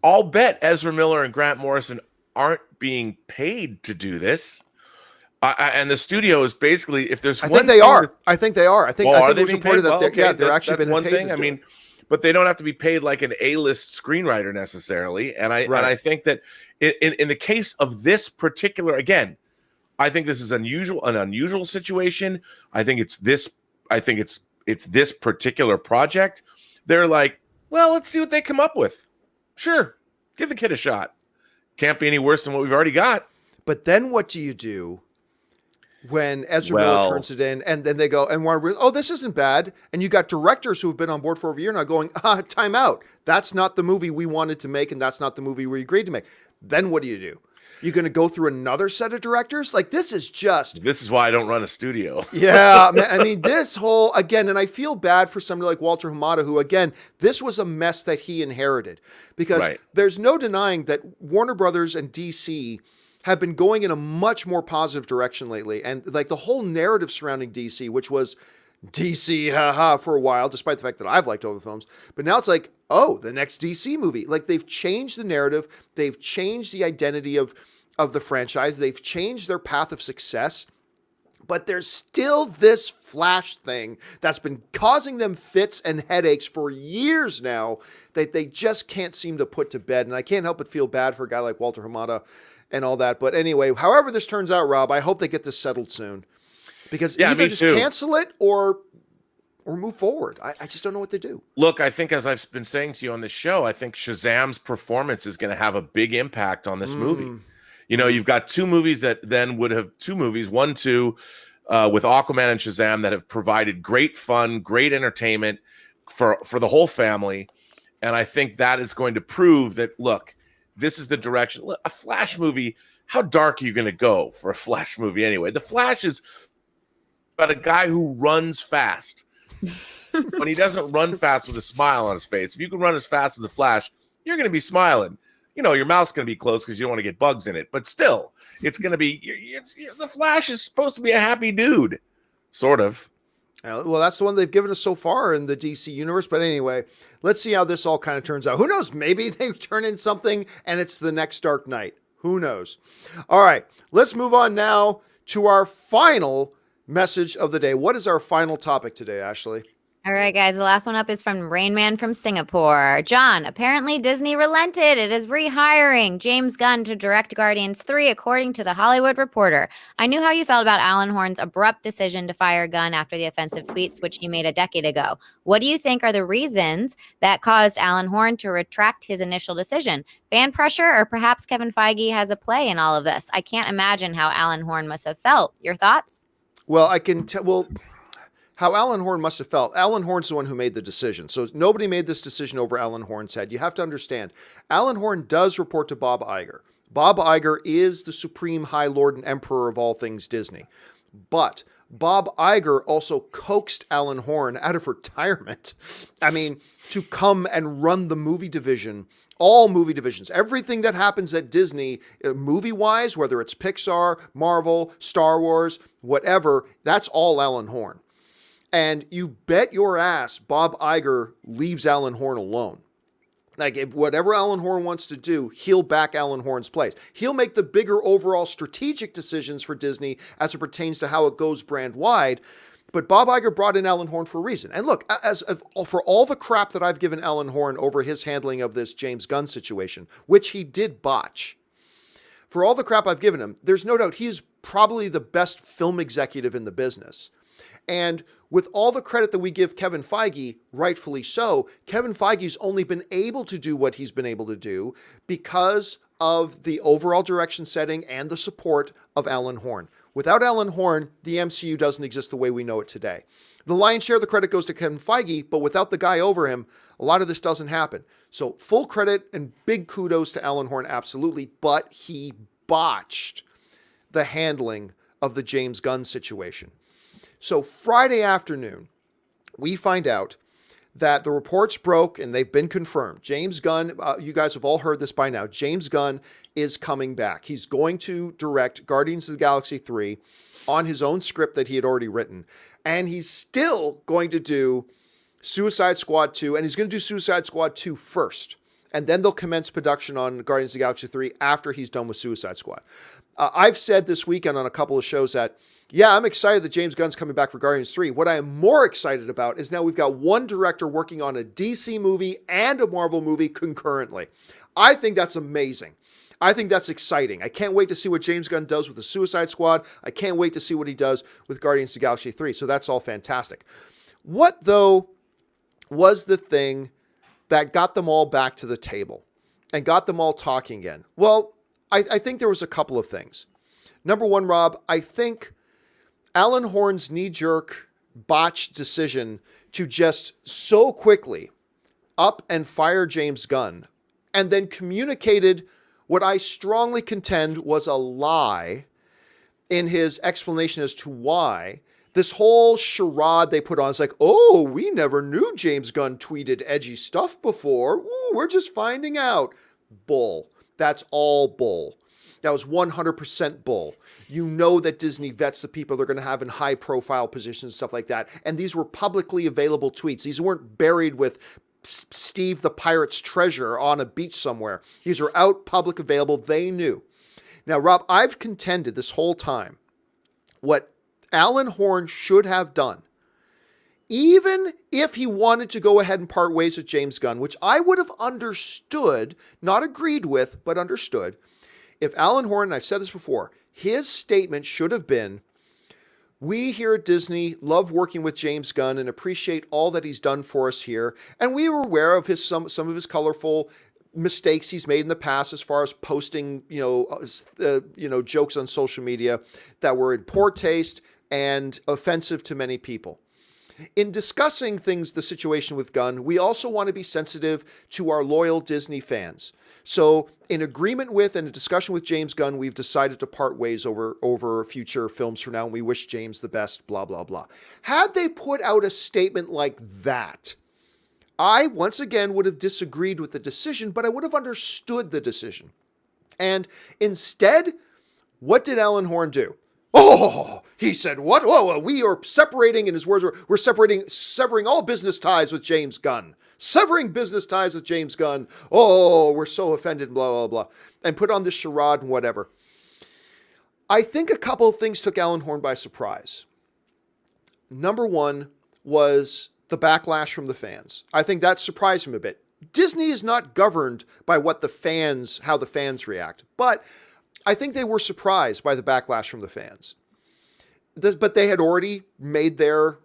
[SPEAKER 2] I'll bet Ezra Miller and Grant Morrison aren't being paid to do this. And the studio is basically, if there's
[SPEAKER 1] I think they are. I think it was reported that they're actually been paid to do it.
[SPEAKER 2] But they don't have to be paid like an A-list screenwriter necessarily. And I think that in the case of this particular, again, I think this is an unusual situation. I think it's this particular project. They're like, well, let's see what they come up with. Sure, give the kid a shot. Can't be any worse than what we've already got.
[SPEAKER 1] But then what do you do when Ezra Miller turns it in, and then they go, and oh, this isn't bad. And you got directors who have been on board for over a year now going, time out. That's not the movie we wanted to make, and that's not the movie we agreed to make. Then what do? You're going to go through another set of directors? Like, this is why
[SPEAKER 2] I don't run a studio.
[SPEAKER 1] Yeah. I mean, this whole, again, and I feel bad for somebody like Walter Hamada, who, again, this was a mess that he inherited. Because there's no denying that Warner Brothers and DC have been going in a much more positive direction lately. And like the whole narrative surrounding DC, which was DC, for a while, despite the fact that I've liked all the films. But now it's like, oh, the next DC movie. Like, they've changed the narrative. They've changed the identity of the franchise. They've changed their path of success. But there's still this Flash thing that's been causing them fits and headaches for years now that they just can't seem to put to bed. And I can't help but feel bad for a guy like Walter Hamada and all that. But anyway, however this turns out, Rob, I hope they get this settled soon. Because either just cancel it or move forward. I just don't know what to do.
[SPEAKER 2] Look, I think, as I've been saying to you on this show, I think Shazam's performance is going to have a big impact on this movie. You've got two movies that then would have with Aquaman and Shazam that have provided great fun, great entertainment for the whole family. And I think that is going to prove that, look, this is the direction. Look, a Flash movie, how dark are you going to go for a Flash movie anyway? The Flash is about a guy who runs fast. When he doesn't run fast with a smile on his face, if you can run as fast as the Flash, you're going to be smiling. Your mouth's going to be closed because you don't want to get bugs in it. But still, it's going to be, the Flash is supposed to be a happy dude, sort of.
[SPEAKER 1] Well, that's the one they've given us so far in the DC universe. But anyway, let's see how this all kind of turns out. Who knows? Maybe they turn in something and it's the next Dark Knight. Who knows? All right, let's move on now to our final message of the day. What is our final topic today, Ashley?
[SPEAKER 3] All right, guys. The last one up is from Rain Man from Singapore. John, apparently Disney relented. It is rehiring James Gunn to direct Guardians 3, according to The Hollywood Reporter. I knew how you felt about Alan Horn's abrupt decision to fire Gunn after the offensive tweets, which he made a decade ago. What do you think are the reasons that caused Alan Horn to retract his initial decision? Fan pressure, or perhaps Kevin Feige has a play in all of this? I can't imagine how Alan Horn must have felt. Your thoughts?
[SPEAKER 1] Well, I can tell. How Alan Horn must have felt. Alan Horn's the one who made the decision. So nobody made this decision over Alan Horn's head. You have to understand, Alan Horn does report to Bob Iger. Bob Iger is the supreme high lord and emperor of all things Disney. But Bob Iger also coaxed Alan Horn out of retirement. I mean, to come and run the movie division, all movie divisions, everything that happens at Disney, movie-wise, whether it's Pixar, Marvel, Star Wars, whatever, that's all Alan Horn. And you bet your ass Bob Iger leaves Alan Horn alone. Like, whatever Alan Horn wants to do, he'll back Alan Horn's place. He'll make the bigger overall strategic decisions for Disney as it pertains to how it goes brand-wide. But Bob Iger brought in Alan Horn for a reason. And look, for all the crap that I've given Alan Horn over his handling of this James Gunn situation, which he did botch, for all the crap I've given him, there's no doubt he's probably the best film executive in the business. And with all the credit that we give Kevin Feige, rightfully so, Kevin Feige's only been able to do what he's been able to do because of the overall direction setting and the support of Alan Horn. Without Alan Horn, the MCU doesn't exist the way we know it today. The lion's share of the credit goes to Kevin Feige, but without the guy over him, a lot of this doesn't happen. So full credit and big kudos to Alan Horn, absolutely, but he botched the handling of the James Gunn situation. So Friday afternoon, we find out that the reports broke and they've been confirmed. James Gunn, you guys have all heard this by now. James Gunn is coming back. He's going to direct Guardians of the Galaxy 3 on his own script that he had already written. And he's still going to do Suicide Squad 2, and he's going to do Suicide Squad 2 first. And then they'll commence production on Guardians of the Galaxy 3 after he's done with Suicide Squad. I've said this weekend on a couple of shows that, yeah, I'm excited that James Gunn's coming back for Guardians 3. What I am more excited about is now we've got one director working on a DC movie and a Marvel movie concurrently. I think that's amazing. I think that's exciting. I can't wait to see what James Gunn does with the Suicide Squad. I can't wait to see what he does with Guardians of the Galaxy 3. So that's all fantastic. What, though, was the thing that got them all back to the table and got them all talking again? Well, I think there was a couple of things. Number one, Rob, I think Alan Horn's knee-jerk, botched decision to just so quickly up and fire James Gunn and then communicated what I strongly contend was a lie in his explanation as to why. This whole charade they put on is like, oh, we never knew James Gunn tweeted edgy stuff before. Ooh, we're just finding out. Bull. That's all bull. That was 100% bull. You know that Disney vets the people they're going to have in high-profile positions, stuff like that. And these were publicly available tweets. These weren't buried with Steve the Pirate's treasure on a beach somewhere. These are out, public, available. They knew. Now, Rob, I've contended this whole time what Alan Horn should have done, even if he wanted to go ahead and part ways with James Gunn, which I would have understood, not agreed with, but understood. If Alan Horn, and I've said this before, his statement should have been, we here at Disney love working with James Gunn and appreciate all that he's done for us here. And we were aware of some of his colorful mistakes he's made in the past as far as posting, jokes on social media that were in poor taste and offensive to many people. In discussing the situation with Gunn, we also want to be sensitive to our loyal Disney fans. So in agreement with and a discussion with James Gunn, we've decided to part ways over future films from now, and we wish James the best, blah, blah, blah. Had they put out a statement like that, I, once again, would have disagreed with the decision, but I would have understood the decision. And instead, what did Alan Horn do? Oh, he said, what? Oh, we are separating, in his words, we're severing all business ties with James Gunn. Severing business ties with James Gunn. Oh, we're so offended, blah, blah, blah. And put on this charade and whatever. I think a couple of things took Alan Horn by surprise. Number one was the backlash from the fans. I think that surprised him a bit. Disney is not governed by how the fans react, but I think they were surprised by the backlash from the fans. But they had already made their,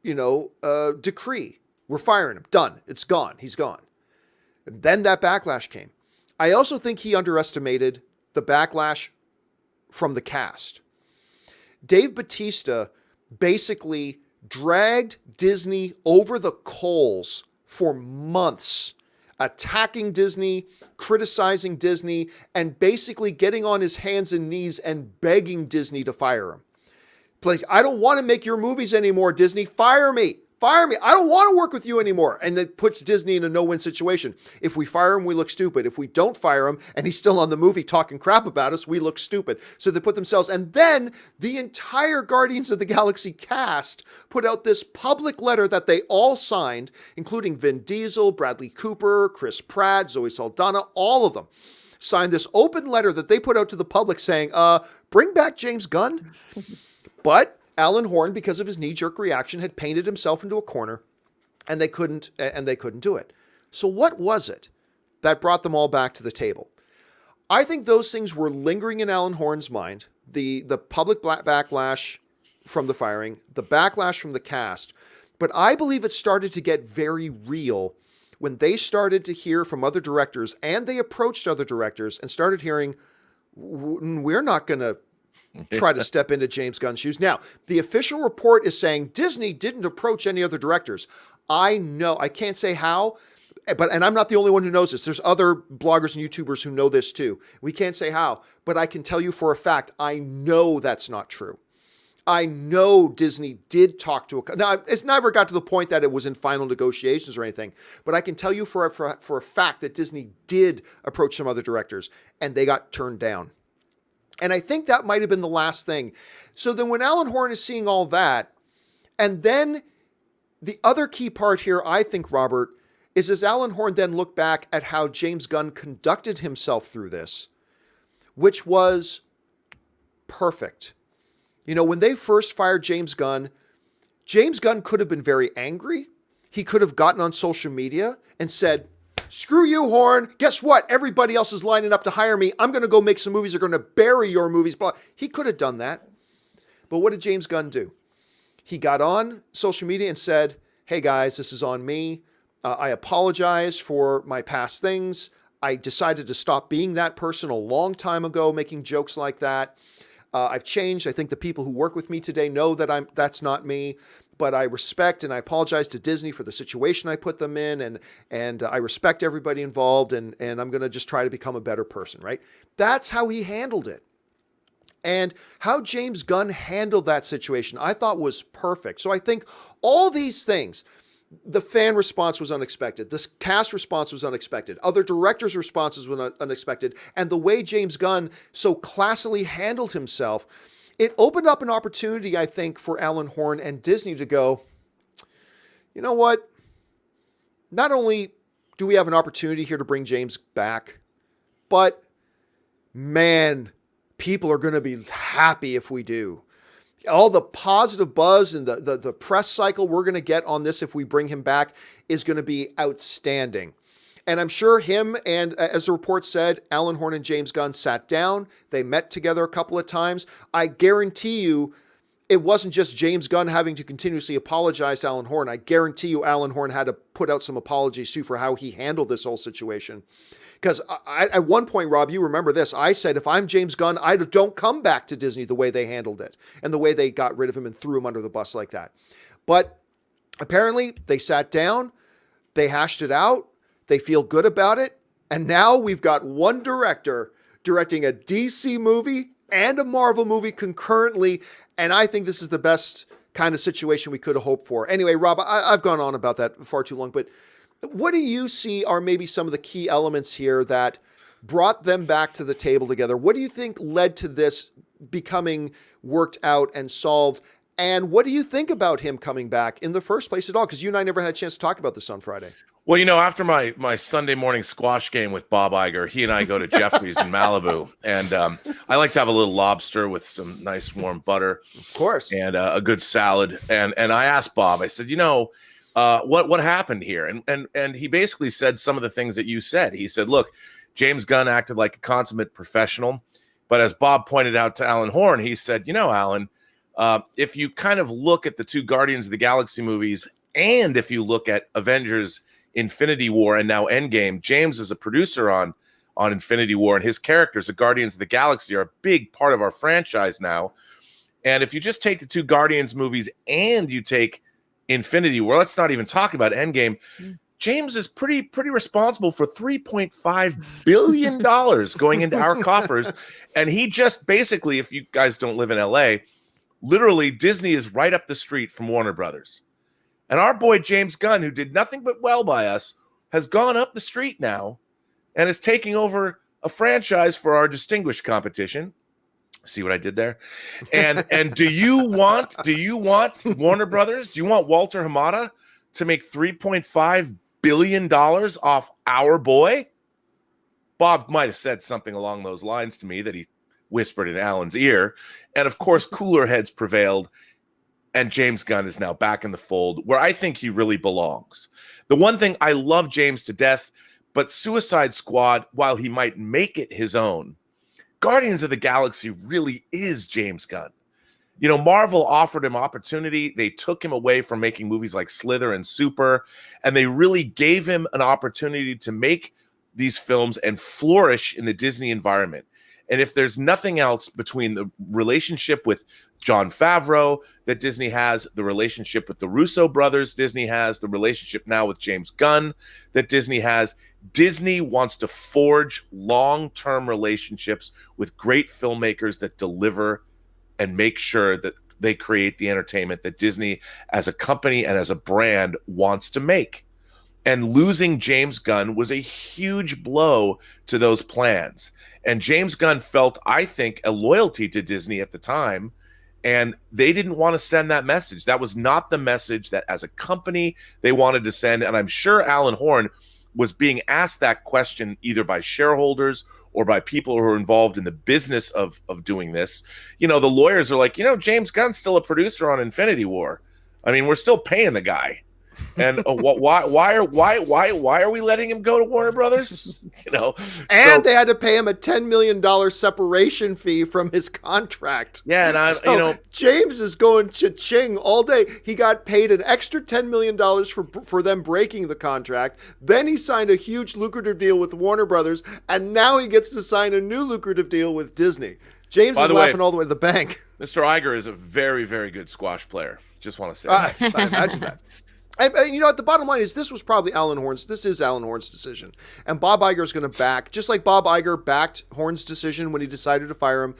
[SPEAKER 1] decree. We're firing him. Done. It's gone. He's gone. And then that backlash came. I also think he underestimated the backlash from the cast. Dave Bautista basically dragged Disney over the coals for months, attacking Disney, criticizing Disney, and basically getting on his hands and knees and begging Disney to fire him. Like, I don't want to make your movies anymore, Disney. Fire me. Fire me. I don't want to work with you anymore. And that puts Disney in a no-win situation. If we fire him, we look stupid. If we don't fire him and he's still on the movie talking crap about us, we look stupid. So they put themselves, and then the entire Guardians of the Galaxy cast put out this public letter that they all signed, including Vin Diesel, Bradley Cooper, Chris Pratt, Zoe Saldana, all of them signed this open letter that they put out to the public saying, bring back James Gunn. But Alan Horn, because of his knee-jerk reaction, had painted himself into a corner, and they couldn't do it. So what was it that brought them all back to the table? I think those things were lingering in Alan Horn's mind. The public backlash from the firing, the backlash from the cast. But I believe it started to get very real when they started to hear from other directors, and they approached other directors and started hearing, we're not going to try to step into James Gunn's shoes. Now, the official report is saying Disney didn't approach any other directors. I know, I can't say how, and I'm not the only one who knows this. There's other bloggers and YouTubers who know this too. We can't say how, but I can tell you for a fact, I know that's not true. I know Disney did talk to now it's never got to the point that it was in final negotiations or anything, but I can tell you for a fact that Disney did approach some other directors and they got turned down. And I think that might have been the last thing. So then when Alan Horn is seeing all that, and then the other key part here, I think, Robert, is as Alan Horn then looked back at how James Gunn conducted himself through this, which was perfect. You know, when they first fired James Gunn could have been very angry. He could have gotten on social media and said, screw you, Horn. Guess what? Everybody else is lining up to hire me. I'm going to go make some movies. They're going to bury your movies. He could have done that. But what did James Gunn do? He got on social media and said, hey guys, this is on me. I apologize for my past things. I decided to stop being that person a long time ago, making jokes like that. I've changed. I think the people who work with me today know that that's not me, but I respect and I apologize to Disney for the situation I put them in, and I respect everybody involved, and I'm going to just try to become a better person, right? That's how he handled it. And how James Gunn handled that situation, I thought was perfect. So I think all these things, the fan response was unexpected. The cast response was unexpected. Other directors' responses were unexpected. And the way James Gunn so classily handled himself, it opened up an opportunity, I think, for Alan Horn and Disney to go, you know what? Not only do we have an opportunity here to bring James back, but man, people are going to be happy if we do. All the positive buzz and the press cycle we're going to get on this if we bring him back is going to be outstanding. And I'm sure him and, as the report said, Alan Horn and James Gunn sat down. They met together a couple of times. I guarantee you it wasn't just James Gunn having to continuously apologize to Alan Horn. I guarantee you Alan Horn had to put out some apologies too for how he handled this whole situation. Because at one point, Rob, you remember this. I said, if I'm James Gunn, I don't come back to Disney the way they handled it and the way they got rid of him and threw him under the bus like that. But apparently they sat down, they hashed it out, they feel good about it. And now we've got one director directing a DC movie and a Marvel movie concurrently. And I think this is the best kind of situation we could have hoped for. Anyway, Rob, I've gone on about that far too long, but what do you see are maybe some of the key elements here that brought them back to the table together? What do you think led to this becoming worked out and solved? And what do you think about him coming back in the first place at all? Because you and I never had a chance to talk about this on Friday.
[SPEAKER 2] Well, you know, after my Sunday morning squash game with Bob Iger, he and I go to Jeffrey's in Malibu, and I like to have a little lobster with some nice warm butter,
[SPEAKER 1] of course,
[SPEAKER 2] and a good salad. And I asked Bob, I said, you know, what happened here? And he basically said some of the things that you said. He said, look, James Gunn acted like a consummate professional, but as Bob pointed out to Alan Horn, he said, you know, Alan, if you kind of look at the two Guardians of the Galaxy movies, and if you look at Avengers Infinity War and now Endgame, James is a producer on Infinity War, and his characters, the Guardians of the Galaxy, are a big part of our franchise now. And if you just take the two Guardians movies and you take Infinity War, let's not even talk about Endgame, James is pretty responsible for $3.5 billion going into our coffers. And he just basically, if you guys don't live in LA, literally Disney is right up the street from Warner Brothers. And our boy James Gunn, who did nothing but well by us, has gone up the street now and is taking over a franchise for our distinguished competition. See what I did there? And do you want Warner Brothers? Do you want Walter Hamada to make $3.5 billion off our boy? Bob might have said something along those lines to me that he whispered in Alan's ear. And of course, cooler heads prevailed. And James Gunn is now back in the fold where I think he really belongs. The one thing, I love James to death, but Suicide Squad, while he might make it his own, Guardians of the Galaxy really is James Gunn. You know, Marvel offered him opportunity. They took him away from making movies like Slither and Super, and they really gave him an opportunity to make these films and flourish in the Disney environment. And if there's nothing else between the relationship with Jon Favreau that Disney has, the relationship with the Russo brothers Disney has, the relationship now with James Gunn that Disney has, Disney wants to forge long-term relationships with great filmmakers that deliver and make sure that they create the entertainment that Disney as a company and as a brand wants to make. And losing James Gunn was a huge blow to those plans. And James Gunn felt, I think, a loyalty to Disney at the time, and they didn't want to send that message. That was not the message that as a company they wanted to send. And I'm sure Alan Horn was being asked that question either by shareholders or by people who are involved in the business of doing this. The lawyers are like, James Gunn's still a producer on Infinity War. I mean, we're still paying the guy. And why are we letting him go to Warner Brothers?
[SPEAKER 1] And they had to pay him a $10 million separation fee from his contract.
[SPEAKER 2] Yeah, and
[SPEAKER 1] James is going cha-ching all day. He got paid an extra $10 million for them breaking the contract. Then he signed a huge lucrative deal with Warner Brothers, and now he gets to sign a new lucrative deal with Disney. James is laughing all the way to the bank.
[SPEAKER 2] Mr. Iger is a very, very good squash player. Just want to say
[SPEAKER 1] I imagine that. And the bottom line is this is Alan Horn's decision. And Bob Iger is going to back, just like Bob Iger backed Horn's decision when he decided to fire him,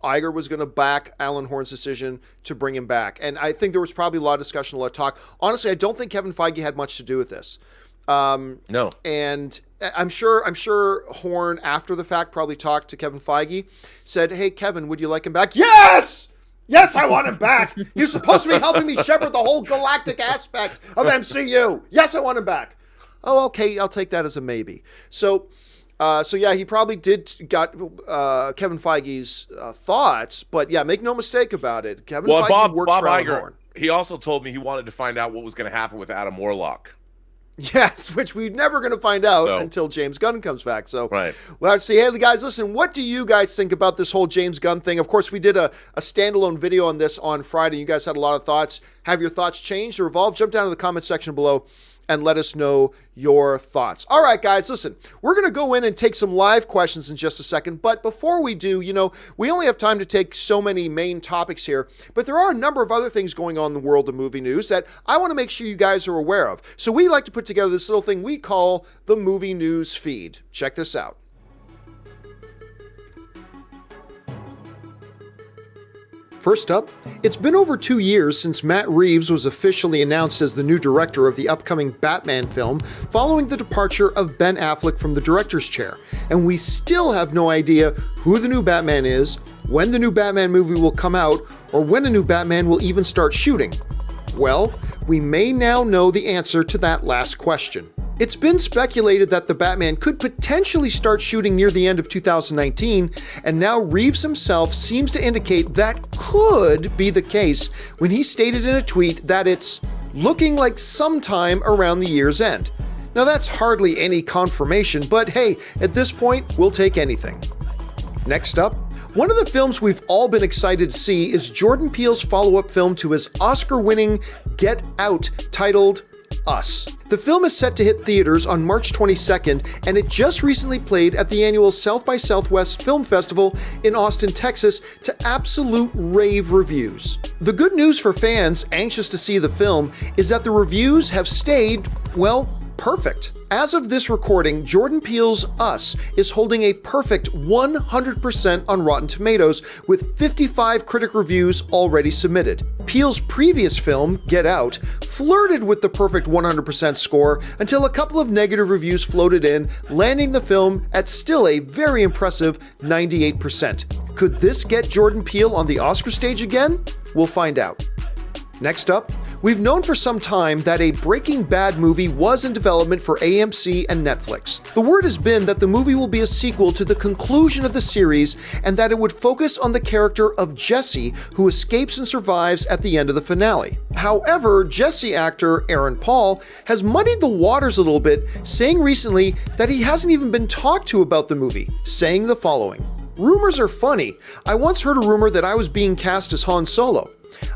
[SPEAKER 1] Iger was going to back Alan Horn's decision to bring him back. And I think there was probably a lot of discussion, a lot of talk. Honestly, I don't think Kevin Feige had much to do with this.
[SPEAKER 2] No.
[SPEAKER 1] And I'm sure Horn, after the fact, probably talked to Kevin Feige, said, "Hey, Kevin, would you like him back?" Yes! Yes, I want him back. You're supposed to be helping me shepherd the whole galactic aspect of MCU. Yes, I want him back. Oh, okay, I'll take that as a maybe. So yeah, he probably got Kevin Feige's thoughts, but yeah, make no mistake about it. Kevin Feige works for Alan Horn.
[SPEAKER 2] He also told me he wanted to find out what was going to happen with Adam Warlock.
[SPEAKER 1] Yes, which we're never going to find out until James Gunn comes back. So
[SPEAKER 2] right.
[SPEAKER 1] We'll have to see. Hey, guys, listen, what do you guys think about this whole James Gunn thing? Of course, we did a standalone video on this on Friday. You guys had a lot of thoughts. Have your thoughts changed or evolved? Jump down to the comment section below and let us know your thoughts. All right, guys, listen, we're going to go in and take some live questions in just a second. But before we do, we only have time to take so many main topics here. But there are a number of other things going on in the world of movie news that I want to make sure you guys are aware of. So we like to put together this little thing we call the movie news feed. Check this out. First up, it's been over 2 years since Matt Reeves was officially announced as the new director of the upcoming Batman film following the departure of Ben Affleck from the director's chair, and we still have no idea who the new Batman is, when the new Batman movie will come out, or when a new Batman will even start shooting. Well, we may now know the answer to that last question. It's been speculated that the Batman could potentially start shooting near the end of 2019, and now Reeves himself seems to indicate that could be the case when he stated in a tweet that it's looking like sometime around the year's end. Now that's hardly any confirmation, but hey, at this point, we'll take anything. Next up, one of the films we've all been excited to see is Jordan Peele's follow-up film to his Oscar-winning Get Out, titled Us. The film is set to hit theaters on March 22nd, and it just recently played at the annual South by Southwest Film Festival in Austin, Texas, to absolute rave reviews. The good news for fans anxious to see the film is that the reviews have stayed, well, perfect. As of this recording, Jordan Peele's Us is holding a perfect 100% on Rotten Tomatoes, with 55 critic reviews already submitted. Peele's previous film, Get Out, flirted with the perfect 100% score until a couple of negative reviews floated in, landing the film at still a very impressive 98%. Could this get Jordan Peele on the Oscar stage again? We'll find out. Next up, we've known for some time that a Breaking Bad movie was in development for AMC and Netflix. The word has been that the movie will be a sequel to the conclusion of the series and that it would focus on the character of Jesse, who escapes and survives at the end of the finale. However, Jesse actor Aaron Paul has muddied the waters a little bit, saying recently that he hasn't even been talked to about the movie, saying the following: "Rumors are funny. I once heard a rumor that I was being cast as Han Solo.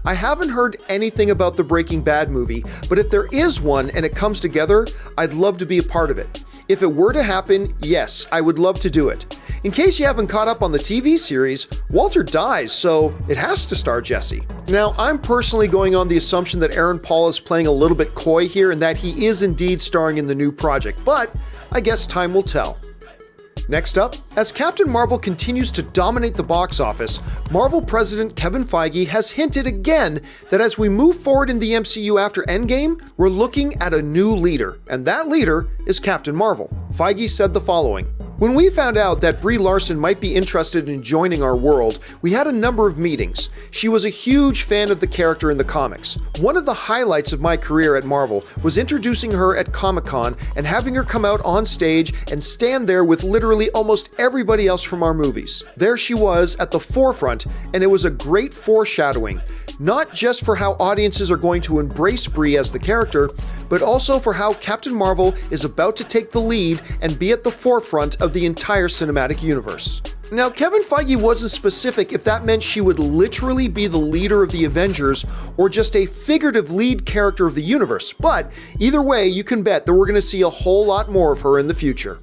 [SPEAKER 1] I haven't heard anything about the Breaking Bad movie, but if there is one and it comes together, I'd love to be a part of it. If it were to happen, yes, I would love to do it. In case you haven't caught up on the TV series, Walter dies, so it has to star Jesse." Now, I'm personally going on the assumption that Aaron Paul is playing a little bit coy here and that he is indeed starring in the new project, but I guess time will tell. Next up, as Captain Marvel continues to dominate the box office, Marvel President Kevin Feige has hinted again that as we move forward in the MCU after Endgame, we're looking at a new leader, and that leader is Captain Marvel. Feige said the following: "When we found out that Brie Larson might be interested in joining our world, we had a number of meetings. She was a huge fan of the character in the comics. One of the highlights of my career at Marvel was introducing her at Comic-Con and having her come out on stage and stand there with literally almost everybody else from our movies. There she was at the forefront, and it was a great foreshadowing, not just for how audiences are going to embrace Brie as the character, but also for how Captain Marvel is about to take the lead and be at the forefront of the entire cinematic universe." Now, Kevin Feige wasn't specific if that meant she would literally be the leader of the Avengers or just a figurative lead character of the universe, but either way, you can bet that we're going to see a whole lot more of her in the future.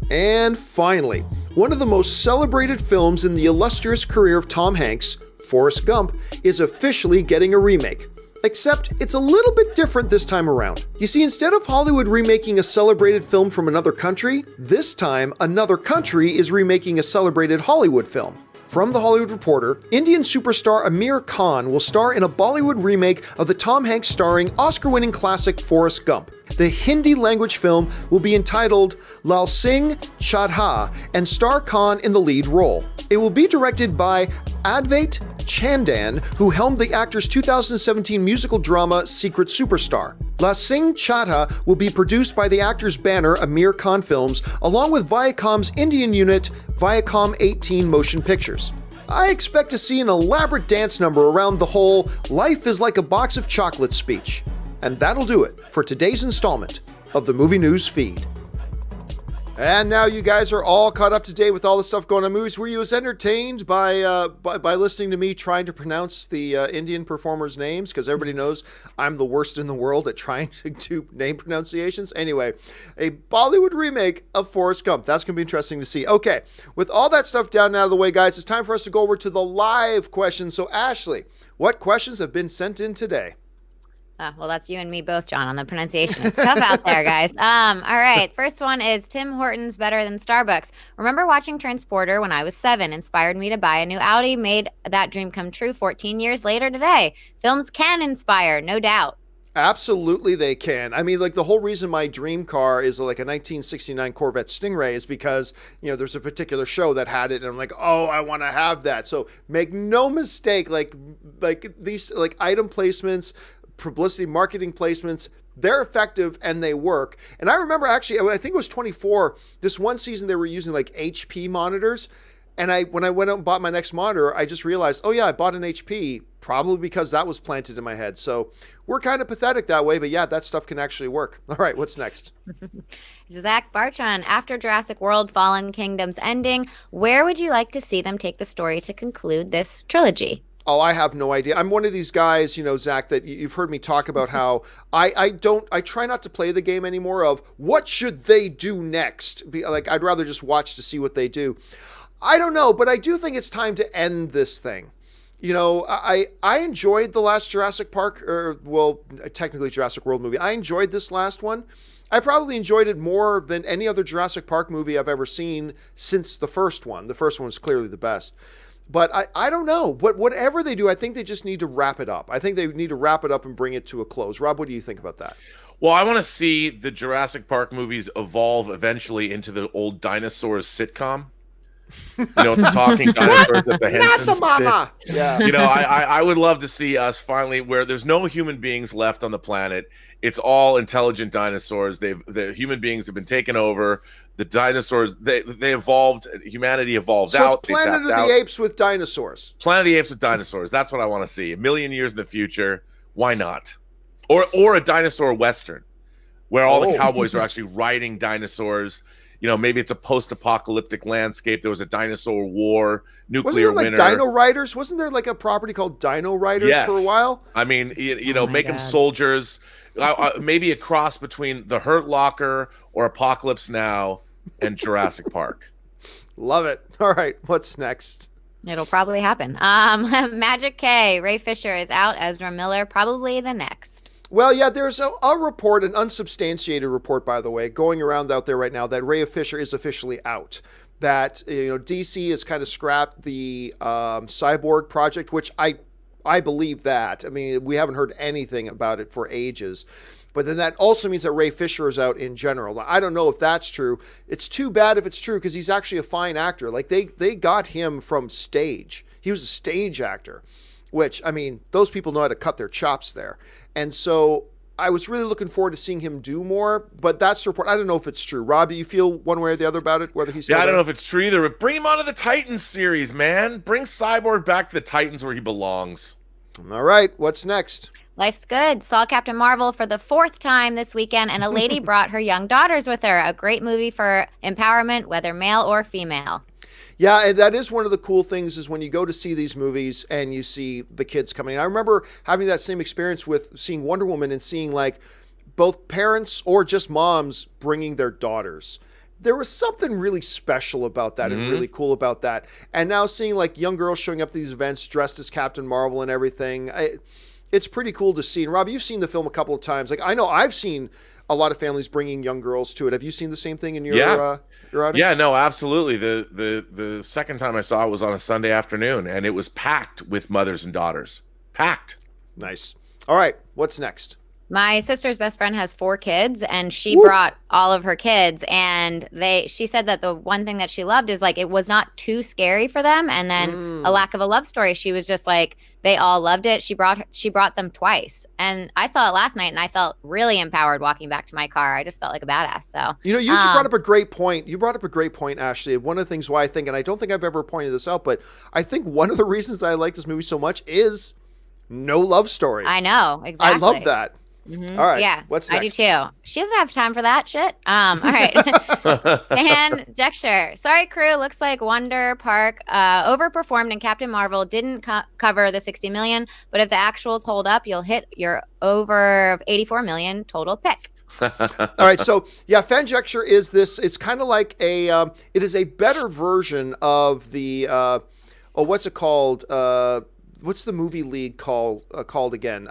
[SPEAKER 1] And finally, one of the most celebrated films in the illustrious career of Tom Hanks, Forrest Gump, is officially getting a remake. Except it's a little bit different this time around. You see, instead of Hollywood remaking a celebrated film from another country, this time another country is remaking a celebrated Hollywood film. From The Hollywood Reporter, Indian superstar Amir Khan will star in a Bollywood remake of the Tom Hanks starring Oscar-winning classic Forrest Gump. The Hindi-language film will be entitled Lal Singh Chadha and star Khan in the lead role. It will be directed by Advait Chandan, who helmed the actor's 2017 musical drama Secret Superstar. La Singh Chadha will be produced by the actor's banner Amir Khan Films, along with Viacom's Indian unit Viacom 18 Motion Pictures. I expect to see an elaborate dance number around the whole "life is like a box of chocolates" speech. And that'll do it for today's installment of the Movie News Feed. And now you guys are all caught up to date with all the stuff going on in movies. Were you as entertained by listening to me trying to pronounce the Indian performers' names? Because everybody knows I'm the worst in the world at trying to do name pronunciations. Anyway, a Bollywood remake of Forrest Gump. That's going to be interesting to see. Okay, with all that stuff down and out of the way, guys, it's time for us to go over to the live questions. So, Ashley, what questions have been sent in today?
[SPEAKER 3] Well, that's you and me both, John, on the pronunciation. It's tough out there, guys. All right. First one is Tim Hortons better than Starbucks. Remember watching Transporter when I was 7, inspired me to buy a new Audi, made that dream come true 14 years later today. Films can inspire, no doubt.
[SPEAKER 1] Absolutely they can. I mean, like, the whole reason my dream car is like a 1969 Corvette Stingray is because, you know, there's a particular show that had it and I'm like, oh, I want to have that. So make no mistake, like these like item placements, publicity marketing placements, they're effective and they work. And I remember actually, I think it was 24, this one season they were using like HP monitors. And when I went out and bought my next monitor, I just realized, oh yeah, I bought an HP, probably because that was planted in my head. So we're kind of pathetic that way, but yeah, that stuff can actually work. All right, what's next?
[SPEAKER 3] Zach Bartron, after Jurassic World Fallen Kingdom's ending, where would you like to see them take the story to conclude this trilogy?
[SPEAKER 1] Oh, I have no idea. I'm one of these guys, you know, Zach, that you've heard me talk about how I try not to play the game anymore of what should they do next? Like, I'd rather just watch to see what they do. I don't know, but I do think it's time to end this thing. You know, I enjoyed the last Jurassic Park, or well, technically Jurassic World movie. I enjoyed this last one. I probably enjoyed it more than any other Jurassic Park movie I've ever seen since the first one. The first one was clearly the best. But I don't know. But whatever they do, I think they just need to wrap it up. I think they need to wrap it up and bring it to a close. Rob, what do you think about that?
[SPEAKER 2] Well, I want to see the Jurassic Park movies evolve eventually into the old dinosaurs sitcom. You know, the talking dinosaurs that the Hensons
[SPEAKER 1] Not the mama.
[SPEAKER 2] did.
[SPEAKER 1] Yeah.
[SPEAKER 2] You know, I would love to see us finally, where there's no human beings left on the planet. It's all intelligent dinosaurs. The human beings have been taken over. The dinosaurs, they evolved. Humanity evolved
[SPEAKER 1] So
[SPEAKER 2] out.
[SPEAKER 1] it's Planet of the Apes with dinosaurs.
[SPEAKER 2] Planet of the Apes with dinosaurs. That's what I want to see. A million years in the future. Why not? Or a dinosaur western, where all the cowboys are actually riding dinosaurs. You know, maybe it's a post-apocalyptic landscape. There was a dinosaur war, nuclear
[SPEAKER 1] Wasn't there
[SPEAKER 2] winter.
[SPEAKER 1] like Dino Riders? Wasn't there like a property called Dino Riders for a while?
[SPEAKER 2] I mean, you know, make them soldiers. Maybe a cross between The Hurt Locker or Apocalypse Now and Jurassic Park.
[SPEAKER 1] Love it. All right, what's next?
[SPEAKER 3] It'll probably happen. Magic K, Ray Fisher is out. Ezra Miller, probably the next.
[SPEAKER 1] Well, yeah, there's a report, an unsubstantiated report, by the way, going around out there right now that Ray Fisher is officially out. That DC has kind of scrapped the Cyborg project, which I believe that. I mean, we haven't heard anything about it for ages. But then that also means that Ray Fisher is out in general. I don't know if that's true. It's too bad if it's true because he's actually a fine actor. Like they got him from stage. He was a stage actor, which, I mean, those people know how to cut their chops there. And so I was really looking forward to seeing him do more, but that's the report. I don't know if it's true. Rob, do you feel one way or the other about it, whether he's still
[SPEAKER 2] I don't
[SPEAKER 1] there?
[SPEAKER 2] know if it's true either, but bring him onto the Titans series, man. Bring Cyborg back to the Titans where he belongs.
[SPEAKER 1] All right, what's next?
[SPEAKER 3] Life's good. Saw Captain Marvel for the 4th time this weekend, and a lady brought her young daughters with her. A great movie for empowerment, whether male or female.
[SPEAKER 1] Yeah, and that is one of the cool things is when you go to see these movies and you see the kids coming. I remember having that same experience with seeing Wonder Woman and seeing like both parents or just moms bringing their daughters. There was something really special about that and really cool about that. And now seeing like young girls showing up to these events dressed as Captain Marvel and everything, it's pretty cool to see. And Rob, you've seen the film a couple of times. Like I know I've seen a lot of families bringing young girls to it. Have you seen the same thing in your audience?
[SPEAKER 2] Yeah, no, absolutely. The second time I saw it was on a Sunday afternoon, and it was packed with mothers and daughters. Packed.
[SPEAKER 1] Nice. All right, what's next?
[SPEAKER 3] My sister's best friend has 4 kids, and she brought all of her kids, and she said that the one thing that she loved is like it was not too scary for them, and then a lack of a love story. She was just like they all loved it. She brought them twice, and I saw it last night, and I felt really empowered walking back to my car. I just felt like a badass. So
[SPEAKER 1] you just brought up a great point. You brought up a great point, Ashley. One of the things why I think, and I don't think I've ever pointed this out, but I think one of the reasons I like this movie so much is no love story.
[SPEAKER 3] I know exactly.
[SPEAKER 1] I love that.
[SPEAKER 3] Mm-hmm.
[SPEAKER 1] All right.
[SPEAKER 3] Yeah,
[SPEAKER 1] what's next?
[SPEAKER 3] I do too. She doesn't have time for that shit. All right. Conjecture. Sorry, crew. Looks like Wonder Park overperformed and Captain Marvel didn't cover the 60 million. But if the actuals hold up, you'll hit your over 84 million total pick.
[SPEAKER 1] All right. So yeah, Fanjecture is this. It's kind of like it is a better version of the what's it called? What's the movie league called again?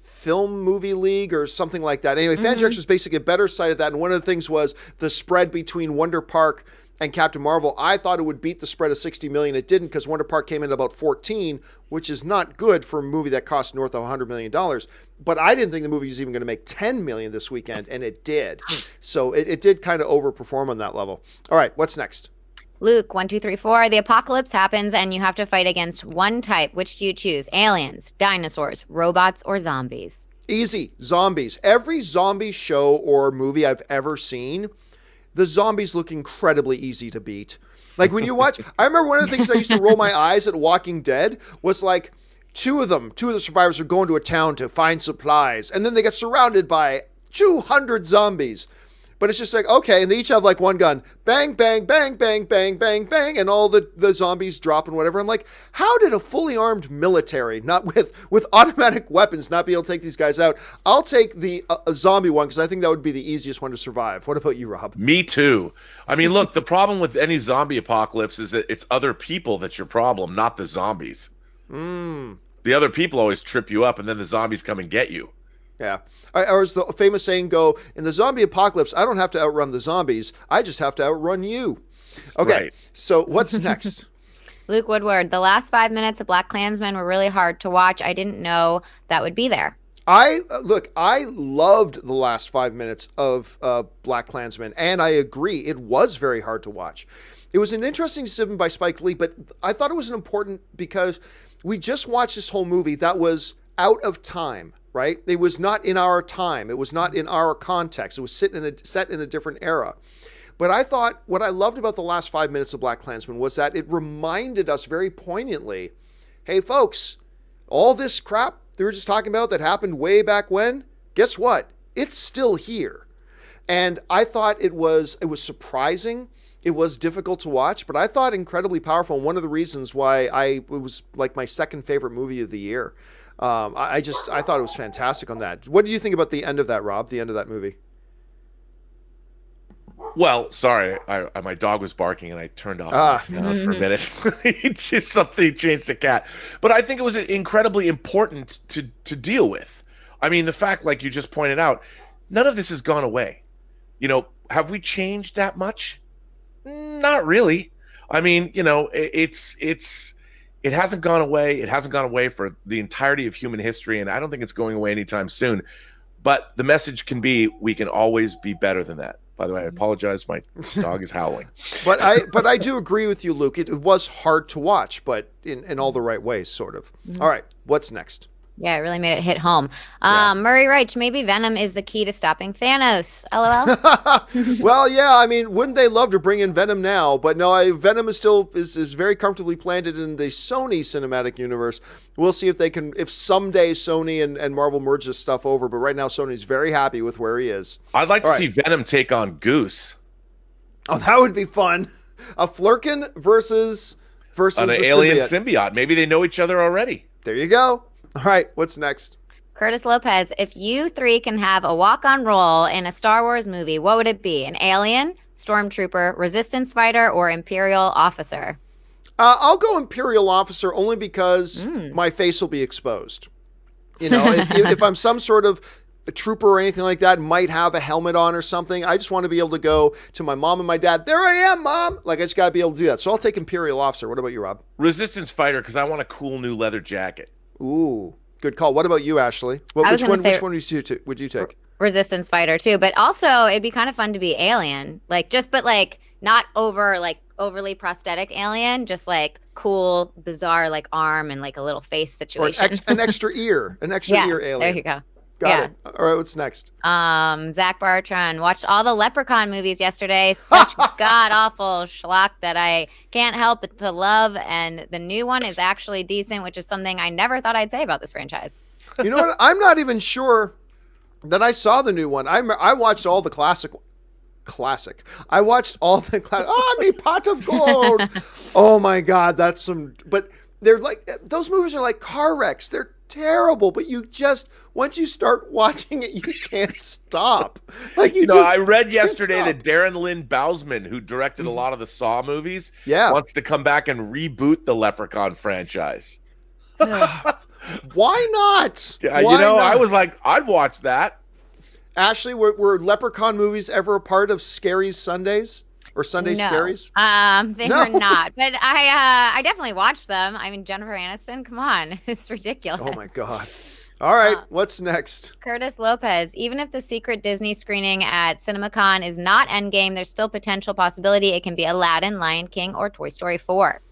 [SPEAKER 1] Film Movie League or something like that. Anyway, Fanjecture is basically a better site of that. And one of the things was the spread between Wonder Park and Captain Marvel. I thought it would beat the spread of 60 million. It didn't because Wonder Park came in at about 14, which is not good for a movie that cost north of $100 million. But I didn't think the movie was even going to make 10 million this weekend, and it did. So it did kind of overperform on that level. All right, what's next?
[SPEAKER 3] Luke, 1, 2, 3, 4. The apocalypse happens and you have to fight against one type. Which do you choose? Aliens, dinosaurs, robots, or zombies?
[SPEAKER 1] Easy. Zombies. Every zombie show or movie I've ever seen, the zombies look incredibly easy to beat. Like when you watch, I remember one of the things I used to roll my eyes at Walking Dead was like two of the survivors are going to a town to find supplies, and then they get surrounded by 200 zombies. But it's just like, okay, and they each have like one gun. Bang, bang, bang, bang, bang, bang, bang, and all the zombies drop and whatever. I'm like, how did a fully armed military, not with automatic weapons, not be able to take these guys out? I'll take the zombie one because I think that would be the easiest one to survive. What about you, Rob?
[SPEAKER 2] Me too. I mean, look, the problem with any zombie apocalypse is that it's other people that's your problem, not the zombies. The other people always trip you up, and then the zombies come and get you.
[SPEAKER 1] Yeah. Or as the famous saying go, in the zombie apocalypse, I don't have to outrun the zombies. I just have to outrun you. Okay,
[SPEAKER 2] Right.
[SPEAKER 1] So what's next?
[SPEAKER 3] Luke Woodward, the last 5 minutes of Black Klansman were really hard to watch. I didn't know that would be there.
[SPEAKER 1] I loved the last 5 minutes of Black Klansman, and I agree, it was very hard to watch. It was an interesting decision by Spike Lee, but I thought it was important because we just watched this whole movie that was out of time. Right? It was not in our time. It was not in our context. It was set in a different era. But I thought what I loved about the last 5 minutes of Black Klansman was that it reminded us very poignantly, hey, folks, all this crap they were just talking about that happened way back when, guess what? It's still here. And I thought it was surprising. It was difficult to watch, but I thought incredibly powerful. And one of the reasons why it was like my second favorite movie of the year. I thought it was fantastic on that. What do you think about the end of that, Rob? The end of that movie?
[SPEAKER 2] Well, sorry, my dog was barking and I turned off my sound for a minute. Just something changed the cat. But I think it was incredibly important to deal with. I mean, the fact, like you just pointed out, none of this has gone away. Have we changed that much? Not really. I mean, it hasn't gone away. It hasn't gone away for the entirety of human history, and I don't think it's going away anytime soon. But the message can be, we can always be better than that. By the way, I apologize. My dog is howling.
[SPEAKER 1] But I do agree with you, Luke. It was hard to watch, but in all the right ways, sort of. All right, what's next?
[SPEAKER 3] Yeah, it really made it hit home. Murray Reich, maybe Venom is the key to stopping Thanos. LOL.
[SPEAKER 1] Well, yeah, I mean, wouldn't they love to bring in Venom now? But no, Venom is still is very comfortably planted in the Sony cinematic universe. We'll see if someday Sony and Marvel merge this stuff over. But right now, Sony's very happy with where he is.
[SPEAKER 2] I'd like to see Venom take on Goose.
[SPEAKER 1] Oh, that would be fun. A Flurkin versus
[SPEAKER 2] an alien symbiote. Maybe they know each other already.
[SPEAKER 1] There you go. All right, what's next?
[SPEAKER 3] Curtis Lopez, if you three can have a walk-on role in a Star Wars movie, what would it be? An alien, stormtrooper, resistance fighter, or Imperial officer?
[SPEAKER 1] I'll go Imperial officer only because my face will be exposed. If I'm some sort of a trooper or anything like that, might have a helmet on or something, I just want to be able to go to my mom and my dad, there I am, Mom! Like, I just got to be able to do that. So I'll take Imperial officer. What about you, Rob?
[SPEAKER 2] Resistance fighter, because I want a cool new leather jacket.
[SPEAKER 1] Ooh, good call. What about you, Ashley? Which one would you take?
[SPEAKER 3] Resistance fighter too, but also it'd be kind of fun to be alien, but not overly prosthetic alien, just like cool, bizarre like arm and like a little face situation.
[SPEAKER 1] Or an extra ear, ear alien.
[SPEAKER 3] There you go.
[SPEAKER 1] Got it. All right, what's next?
[SPEAKER 3] Zach Bartran watched all the Leprechaun movies yesterday. Such god-awful schlock that I can't help but to love. And the new one is actually decent, which is something I never thought I'd say about this franchise.
[SPEAKER 1] You know what? I'm not even sure that I saw the new one. I watched all the classic. I watched all the classic. Oh, me pot of gold. Oh my God, that's some. But they're like, those movies are like car wrecks. They're terrible, but once you start watching it, you can't stop. Like
[SPEAKER 2] I read yesterday that Darren Lynn Bousman, who directed a lot of the Saw movies, wants to come back and reboot the Leprechaun franchise.
[SPEAKER 1] Why not?
[SPEAKER 2] I was like, I'd watch that.
[SPEAKER 1] Ashley, were Leprechaun movies ever a part of Scary's Sundays? Or Sunday Scaries?
[SPEAKER 3] They were not. But I definitely watched them. I mean, Jennifer Aniston, come on. It's ridiculous.
[SPEAKER 1] Oh, my God. All right, what's next?
[SPEAKER 3] Curtis Lopez, even if the secret Disney screening at CinemaCon is not Endgame, there's still potential possibility it can be Aladdin, Lion King, or Toy Story 4.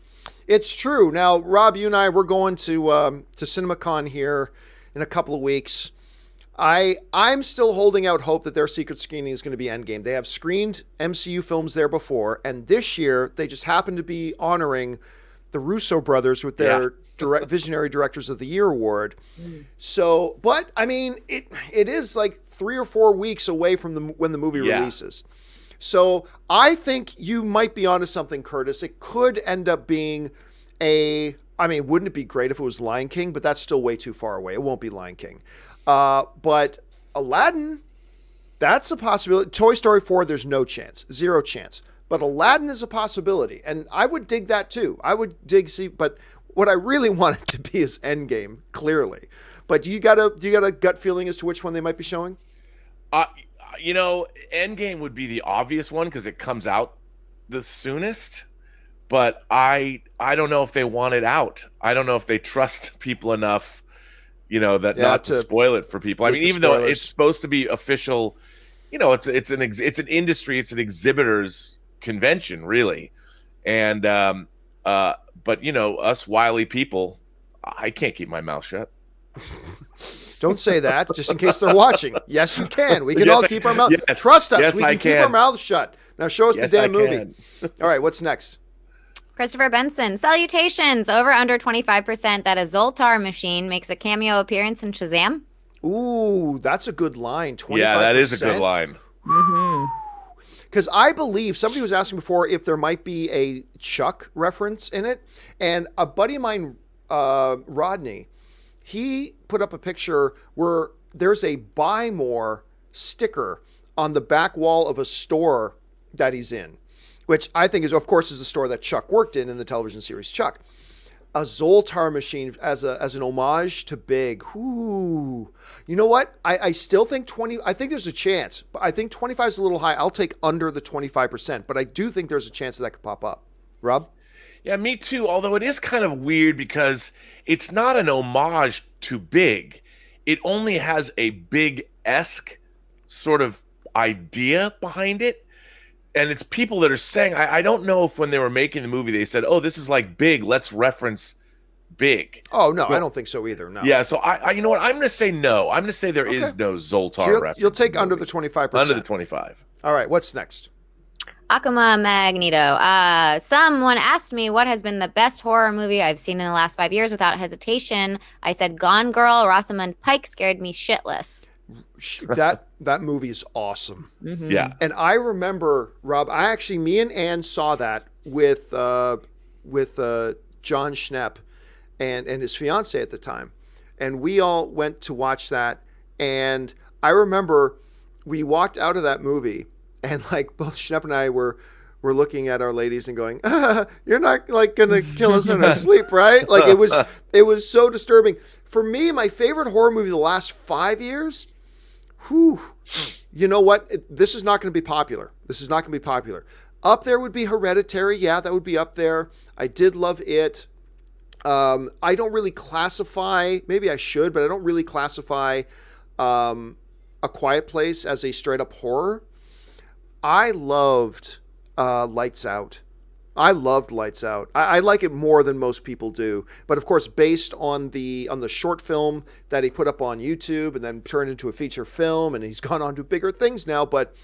[SPEAKER 1] It's true. Now, Rob, you and I, we're going to CinemaCon here in a couple of weeks. I'm still holding out hope that their secret screening is going to be Endgame. They have screened MCU films there before, and this year they just happen to be honoring the Russo brothers with their Visionary Directors of the Year award. So, but I mean, it is like 3 or 4 weeks away from when the movie releases. So I think you might be onto something, Curtis. It could end up being wouldn't it be great if it was Lion King? But that's still way too far away. It won't be Lion King. But Aladdin, that's a possibility. Toy Story 4, there's no chance, 0 chance. But Aladdin is a possibility, and I would dig that too. But what I really want it to be is Endgame, clearly. But do you got a gut feeling as to which one they might be showing?
[SPEAKER 2] Endgame would be the obvious one because it comes out the soonest. But I don't know if they want it out. I don't know if they trust people enough. Not to spoil it for people. I mean, even though it's supposed to be official, it's an industry, it's an exhibitors convention, really. And but us wily people, I can't keep my mouth shut.
[SPEAKER 1] Don't say that, just in case they're watching. Yes, you can. We can all keep our mouth. Yes, trust us.
[SPEAKER 2] Yes,
[SPEAKER 1] we can keep our mouths shut. Now show us the damn movie. All right, what's next?
[SPEAKER 3] Christopher Benson, salutations. Over under 25% that a Zoltar machine makes a cameo appearance in Shazam.
[SPEAKER 1] Ooh, that's a good line. 25%.
[SPEAKER 2] Yeah, that is a good line.
[SPEAKER 1] Because I believe somebody was asking before if there might be a Chuck reference in it. And a buddy of mine, Rodney, he put up a picture where there's a Buy More sticker on the back wall of a store that he's in, which I think is the store that Chuck worked in the television series Chuck. a Zoltar machine as an homage to Big. Ooh. You know what? I still think 20. I think there's a chance, but I think 25 is a little high. I'll take under the 25%, but I do think there's a chance that could pop up. Rob?
[SPEAKER 2] Yeah, me too. Although it is kind of weird because it's not an homage to Big. It only has a Big-esque sort of idea behind it. And it's people that are saying, I don't know if when they were making the movie, they said, oh, this is like Big, let's reference Big.
[SPEAKER 1] Oh, no, I don't think so either, no.
[SPEAKER 2] Yeah, so I you know what, I'm going to say no. I'm going to say there is no Zoltar reference.
[SPEAKER 1] You'll take under the 25%.
[SPEAKER 2] Under the 25.
[SPEAKER 1] All right, what's next?
[SPEAKER 3] Akuma Magneto. Someone asked me what has been the best horror movie I've seen in the last 5 years. Without hesitation, I said Gone Girl. Rosamund Pike scared me shitless.
[SPEAKER 1] That movie is awesome.
[SPEAKER 3] Mm-hmm.
[SPEAKER 2] Yeah.
[SPEAKER 1] And I remember, Rob, me and Ann saw that with John Schnepp and his fiance at the time. And we all went to watch that. And I remember we walked out of that movie and like both Schnepp and I were looking at our ladies and going, you're not like going to kill us in our sleep, right? Like it was so disturbing. For me, my favorite horror movie of the last 5 years, you know what? This is not going to be popular. Up there would be Hereditary. Yeah, that would be up there. I did love it. I don't really classify, maybe I should, but I don't really classify A Quiet Place as a straight up horror. I loved Lights Out. I loved Lights Out. I like it more than most people do. But of course, based on the short film that he put up on YouTube and then turned into a feature film, and he's gone on to bigger things now. But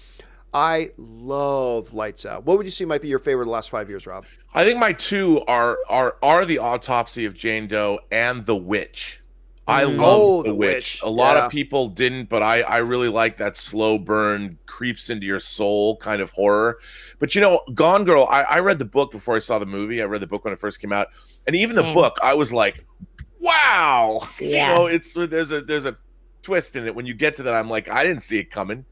[SPEAKER 1] I love Lights Out. What would you say might be your favorite of the last 5 years, Rob?
[SPEAKER 2] I think my two are The Autopsy of Jane Doe and The Witch. I love The Witch. A lot of people didn't, but I really like that slow burn, creeps into your soul kind of horror. But you know, Gone Girl, I read the book before I saw the movie. I read the book when it first came out. And even the book, I was like, wow.
[SPEAKER 3] Yeah.
[SPEAKER 2] You know, there's a twist in it. When you get to that, I'm like, I didn't see it coming.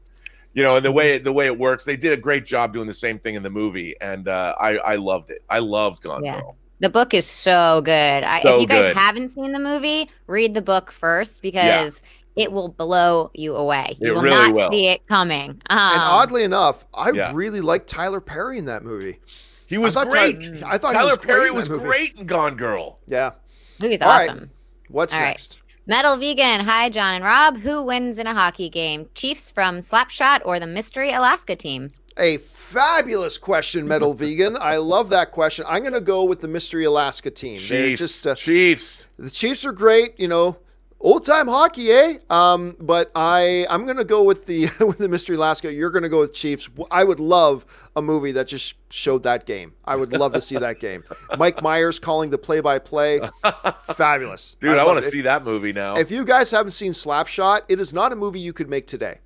[SPEAKER 2] You know, and the way it works, they did a great job doing the same thing in the movie. And I loved it. I loved Gone Girl.
[SPEAKER 3] The book is so good. If you guys haven't seen the movie, read the book first because it will blow you away. You will really not see it coming.
[SPEAKER 1] And oddly enough, I really liked Tyler Perry in that movie.
[SPEAKER 2] He was great.
[SPEAKER 1] I thought
[SPEAKER 2] Tyler Perry was great in Gone Girl.
[SPEAKER 1] Yeah.
[SPEAKER 3] Movie's awesome.
[SPEAKER 1] Right. What's next?
[SPEAKER 3] Metal Vegan. Hi, John and Rob. Who wins in a hockey game? Chiefs from Slapshot or the Mystery Alaska team?
[SPEAKER 1] A fabulous question, Metal Vegan. I love that question. I'm going to go with the Mystery Alaska team.
[SPEAKER 2] Chiefs.
[SPEAKER 1] The Chiefs are great, you know, old-time hockey, eh? But I'm going to go with the Mystery Alaska. You're going to go with Chiefs. I would love a movie that just showed that game. I would love to see that game. Mike Myers calling the play-by-play. Fabulous.
[SPEAKER 2] Dude, I want to see that movie now.
[SPEAKER 1] If you guys haven't seen Slapshot, it is not a movie you could make today.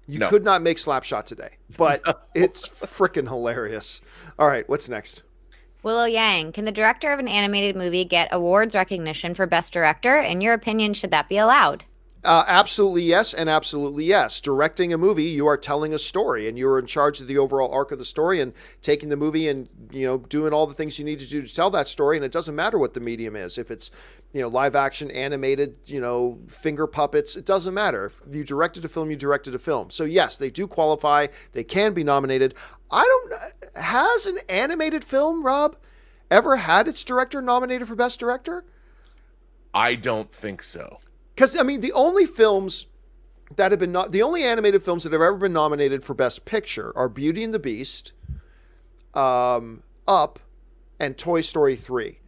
[SPEAKER 1] You could not make Slapshot today, but it's freaking hilarious. All right, what's next?
[SPEAKER 3] Willow Yang. Can the director of an animated movie get awards recognition for Best Director? In your opinion, should that be allowed?
[SPEAKER 1] Absolutely yes, and absolutely yes. Directing a movie, you are telling a story, and you're in charge of the overall arc of the story and taking the movie and, you know, doing all the things you need to do to tell that story. And it doesn't matter what the medium is. If it's, you know, live action, animated, you know, finger puppets, it doesn't matter. If you directed a film, you directed a film. So yes, they do qualify. They can be nominated. Has an animated film, Rob, ever had its director nominated for Best Director?
[SPEAKER 2] I don't think so.
[SPEAKER 1] Because, I mean, the only animated films that have ever been nominated for Best Picture are Beauty and the Beast, Up, and Toy Story 3.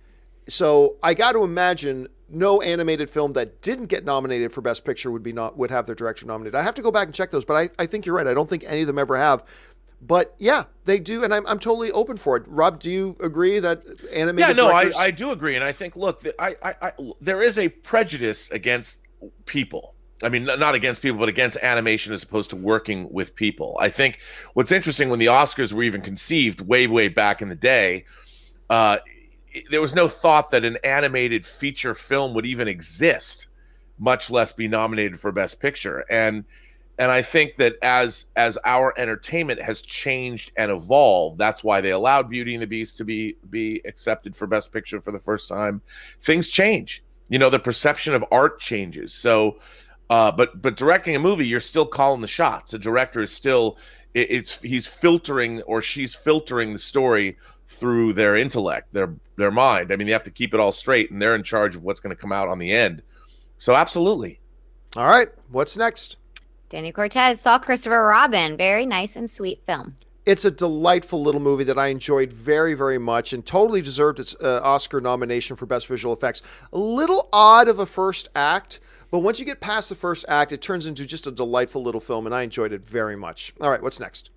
[SPEAKER 1] So I got to imagine no animated film that didn't get nominated for Best Picture would have their director nominated. I have to go back and check those, but I think you're right. I don't think any of them ever have. But yeah, they do, and I'm totally open for it. Rob, do you agree that animated directors...
[SPEAKER 2] I do agree, and I think, look, there is a prejudice against people. I mean, not against people, but against animation as opposed to working with people. I think what's interesting, when the Oscars were even conceived way, way back in the day, there was no thought that an animated feature film would even exist, much less be nominated for Best Picture. And And I think that as our entertainment has changed and evolved, that's why they allowed Beauty and the Beast to be accepted for Best Picture for the first time. Things change. The perception of art changes. So, but directing a movie, you're still calling the shots. A director is still he's filtering, or she's filtering the story through their intellect, their mind. I mean, they have to keep it all straight, and they're in charge of what's going to come out on the end. So, absolutely.
[SPEAKER 1] All right, what's next?
[SPEAKER 3] Danny Cortez saw Christopher Robin. Very nice and sweet film.
[SPEAKER 1] It's a delightful little movie that I enjoyed very, very much and totally deserved its Oscar nomination for Best Visual Effects. A little odd of a first act, but once you get past the first act, it turns into just a delightful little film, and I enjoyed it very much. All right, what's next?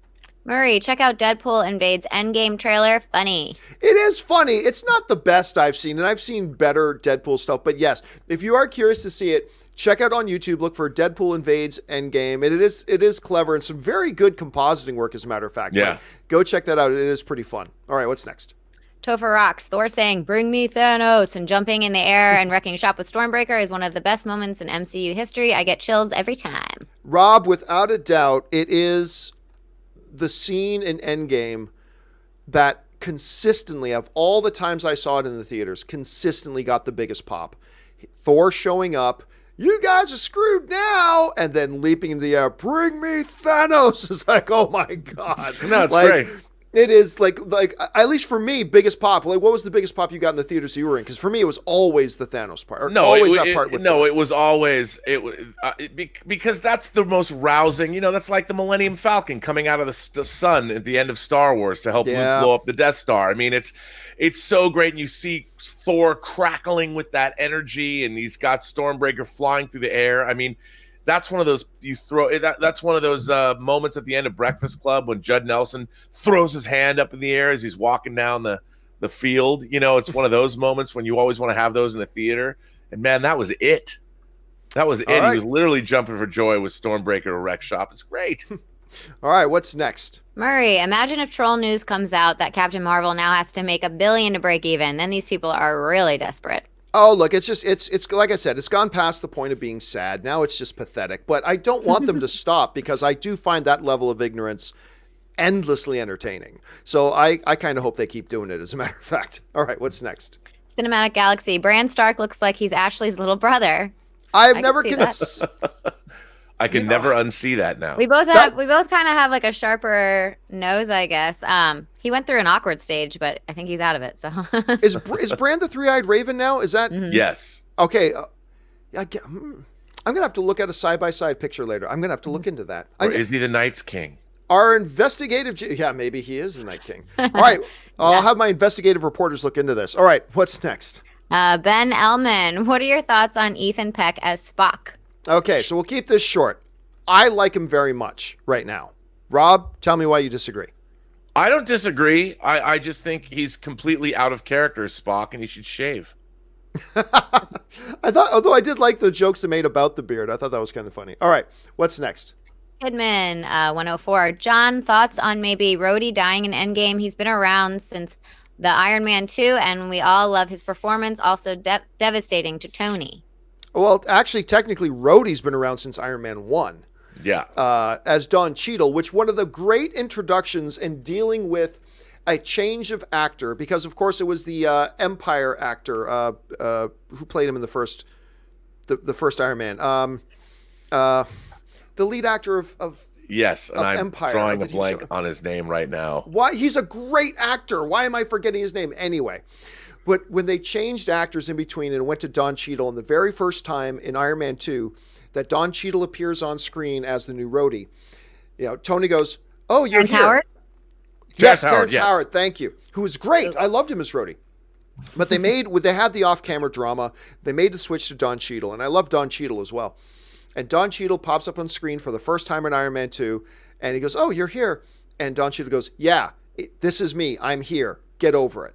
[SPEAKER 3] Murray, check out Deadpool Invades Endgame trailer. Funny.
[SPEAKER 1] It is funny. It's not the best I've seen, and I've seen better Deadpool stuff, but yes, if you are curious to see it, check out on YouTube, look for Deadpool Invades Endgame, and it is clever and some very good compositing work, as a matter of fact.
[SPEAKER 2] Yeah.
[SPEAKER 1] But go check that out. It is pretty fun. All right, what's next?
[SPEAKER 3] Topher rocks. Thor saying, "Bring me Thanos," and jumping in the air and wrecking shop with Stormbreaker is one of the best moments in MCU history. I get chills every time.
[SPEAKER 1] Rob, without a doubt, it is the scene in Endgame that consistently, of all the times I saw it in the theaters, consistently got the biggest pop. Thor showing up, "You guys are screwed now," and then leaping into the air, "Bring me Thanos." It's like, oh my God.
[SPEAKER 2] No, it's
[SPEAKER 1] like,
[SPEAKER 2] great.
[SPEAKER 1] It is like at least for me, biggest pop. Like, what was the biggest pop you got in the theaters you were in? Because for me, it was always the Thanos part.
[SPEAKER 2] Because that's the most rousing. That's like the Millennium Falcon coming out of the sun at the end of Star Wars to help Luke blow up the Death Star. I mean, it's so great, and you see Thor crackling with that energy, and he's got Stormbreaker flying through the air. I mean, that's one of those that's one of those moments at the end of Breakfast Club when Judd Nelson throws his hand up in the air as he's walking down the field. It's one of those moments when you always want to have those in a theater. And man, that was it. That was it. Right. He was literally jumping for joy with Stormbreaker to wreck shop. It's great.
[SPEAKER 1] All right, what's next?
[SPEAKER 3] Murray, imagine if troll news comes out that Captain Marvel now has to make $1 billion to break even. Then these people are really desperate.
[SPEAKER 1] Oh, look, it's like I said, it's gone past the point of being sad. Now it's just pathetic. But I don't want them to stop, because I do find that level of ignorance endlessly entertaining. So I kind of hope they keep doing it, as a matter of fact. All right, what's next?
[SPEAKER 3] Cinematic Galaxy. Bran Stark looks like he's Ashley's little brother.
[SPEAKER 1] I never
[SPEAKER 2] I can never unsee that now.
[SPEAKER 3] We both kind of have like a sharper nose, I guess. He went through an awkward stage, but I think he's out of it. So
[SPEAKER 1] is Bran the three-eyed raven now? Is that
[SPEAKER 2] Yes?
[SPEAKER 1] Okay. I'm gonna have to look at a side-by-side picture later. I'm gonna have to look into that.
[SPEAKER 2] Or is he the Night's King?
[SPEAKER 1] Our investigative, maybe he is the Night King. All right, I'll have my investigative reporters look into this. All right, what's next?
[SPEAKER 3] Ben Ellman, what are your thoughts on Ethan Peck as Spock?
[SPEAKER 1] Okay, so we'll keep this short. I like him very much right now. Rob, tell me why you disagree.
[SPEAKER 2] I don't disagree. I just think he's completely out of character as Spock, and he should shave.
[SPEAKER 1] Although I did like the jokes they made about the beard. I thought that was kind of funny. All right, what's next?
[SPEAKER 3] Kidman, 104. John, thoughts on maybe Rhodey dying in Endgame? He's been around since the Iron Man 2, and we all love his performance. Also devastating to Tony.
[SPEAKER 1] Well, actually, technically, Rhodey's been around since Iron Man 1.
[SPEAKER 2] Yeah.
[SPEAKER 1] As Don Cheadle, which one of the great introductions in dealing with a change of actor, because, of course, it was the Empire actor who played him in the first Iron Man. The lead actor of
[SPEAKER 2] Yes, and I'm
[SPEAKER 1] Empire,
[SPEAKER 2] drawing a blank on his name right now.
[SPEAKER 1] Why? He's a great actor. Why am I forgetting his name? Anyway. But when they changed actors in between and went to Don Cheadle, and the very first time in Iron Man 2 that Don Cheadle appears on screen as the new Rhodey, Tony goes, "Oh, you're here."
[SPEAKER 3] Howard?
[SPEAKER 1] Yes, Terrence Howard. Thank you. Who was great. I loved him as Rhodey. But they had the off-camera drama. They made the switch to Don Cheadle, and I love Don Cheadle as well. And Don Cheadle pops up on screen for the first time in Iron Man 2, and he goes, "Oh, you're here." And Don Cheadle goes, "Yeah, this is me. I'm here. Get over it."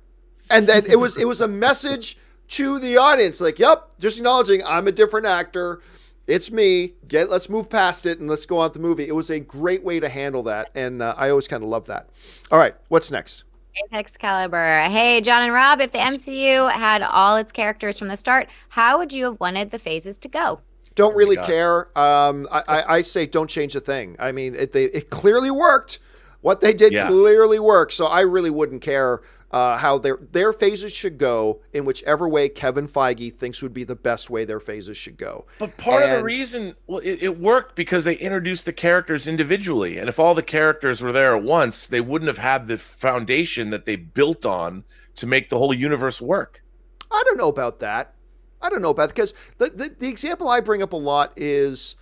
[SPEAKER 1] And then it was a message to the audience, like, "Yep, just acknowledging I'm a different actor. It's me. Let's move past it and let's go on with the movie." It was a great way to handle that, and I always kind of love that. All right, what's next?
[SPEAKER 3] Apex Caliber. Hey, John and Rob, if the MCU had all its characters from the start, how would you have wanted the phases to go?
[SPEAKER 1] Don't
[SPEAKER 2] What do you
[SPEAKER 1] really
[SPEAKER 2] got?
[SPEAKER 1] care. I say don't change a thing. I mean, it clearly worked. What they did
[SPEAKER 2] Yeah.
[SPEAKER 1] clearly worked. So I really wouldn't care how their phases should go in whichever way Kevin Feige thinks would be the best way their phases should go.
[SPEAKER 2] But part of the
[SPEAKER 1] And
[SPEAKER 2] reason, well, it worked because they introduced the characters individually. And if all the characters were there at once, they wouldn't have had the foundation that they built on to make the whole universe work.
[SPEAKER 1] I don't know about that. I don't know about because the example I bring up a lot is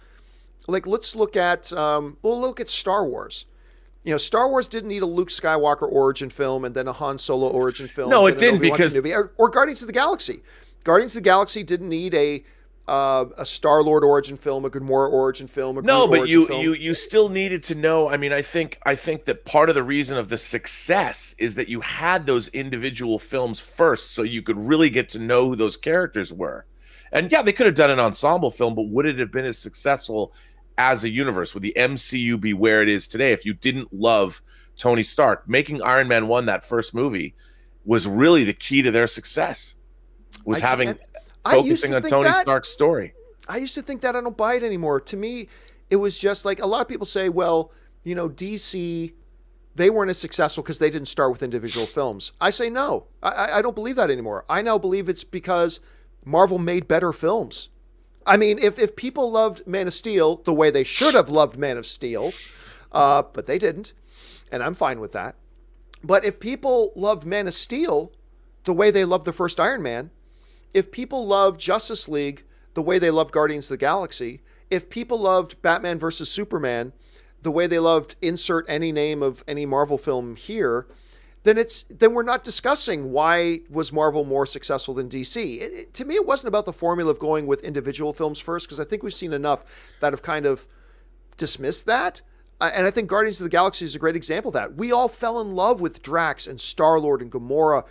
[SPEAKER 1] like let's look at look at Star Wars. You know, Star Wars didn't need a Luke Skywalker origin film and then a Han Solo origin film.
[SPEAKER 2] No,
[SPEAKER 1] then
[SPEAKER 2] it didn't
[SPEAKER 1] an Obi-Wan
[SPEAKER 2] because
[SPEAKER 1] Kenobi, or Guardians of the Galaxy. Guardians of the Galaxy didn't need a Star-Lord origin film, a Gamora origin film, a
[SPEAKER 2] no,
[SPEAKER 1] Groot
[SPEAKER 2] but
[SPEAKER 1] origin film.
[SPEAKER 2] you still needed to know. I mean, I think that part of the reason of the success is that you had those individual films first, so you could really get to know who those characters were. And yeah, they could have done an ensemble film, but would it have been as successful as a universe? Would the MCU be where it is today if you didn't love Tony Stark? Making Iron Man 1 that first movie was really the key to their success. Was focusing on Tony Stark's story.
[SPEAKER 1] I used to think that. I don't buy it anymore. To me, it was just like a lot of people say, well, you know, DC, they weren't as successful because they didn't start with individual films. I say no. I don't believe that anymore. I now believe it's because Marvel made better films. I mean, if people loved Man of Steel the way they should have loved Man of Steel, but they didn't, and I'm fine with that. But if people loved Man of Steel the way they loved the first Iron Man, if people loved Justice League the way they loved Guardians of the Galaxy, if people loved Batman versus Superman the way they loved insert any name of any Marvel film here, then we're not discussing why was Marvel more successful than DC. To me, it wasn't about the formula of going with individual films first, because I think we've seen enough that have kind of dismissed that. And I think Guardians of the Galaxy is a great example of that. We all fell in love with Drax and Star-Lord and Gamora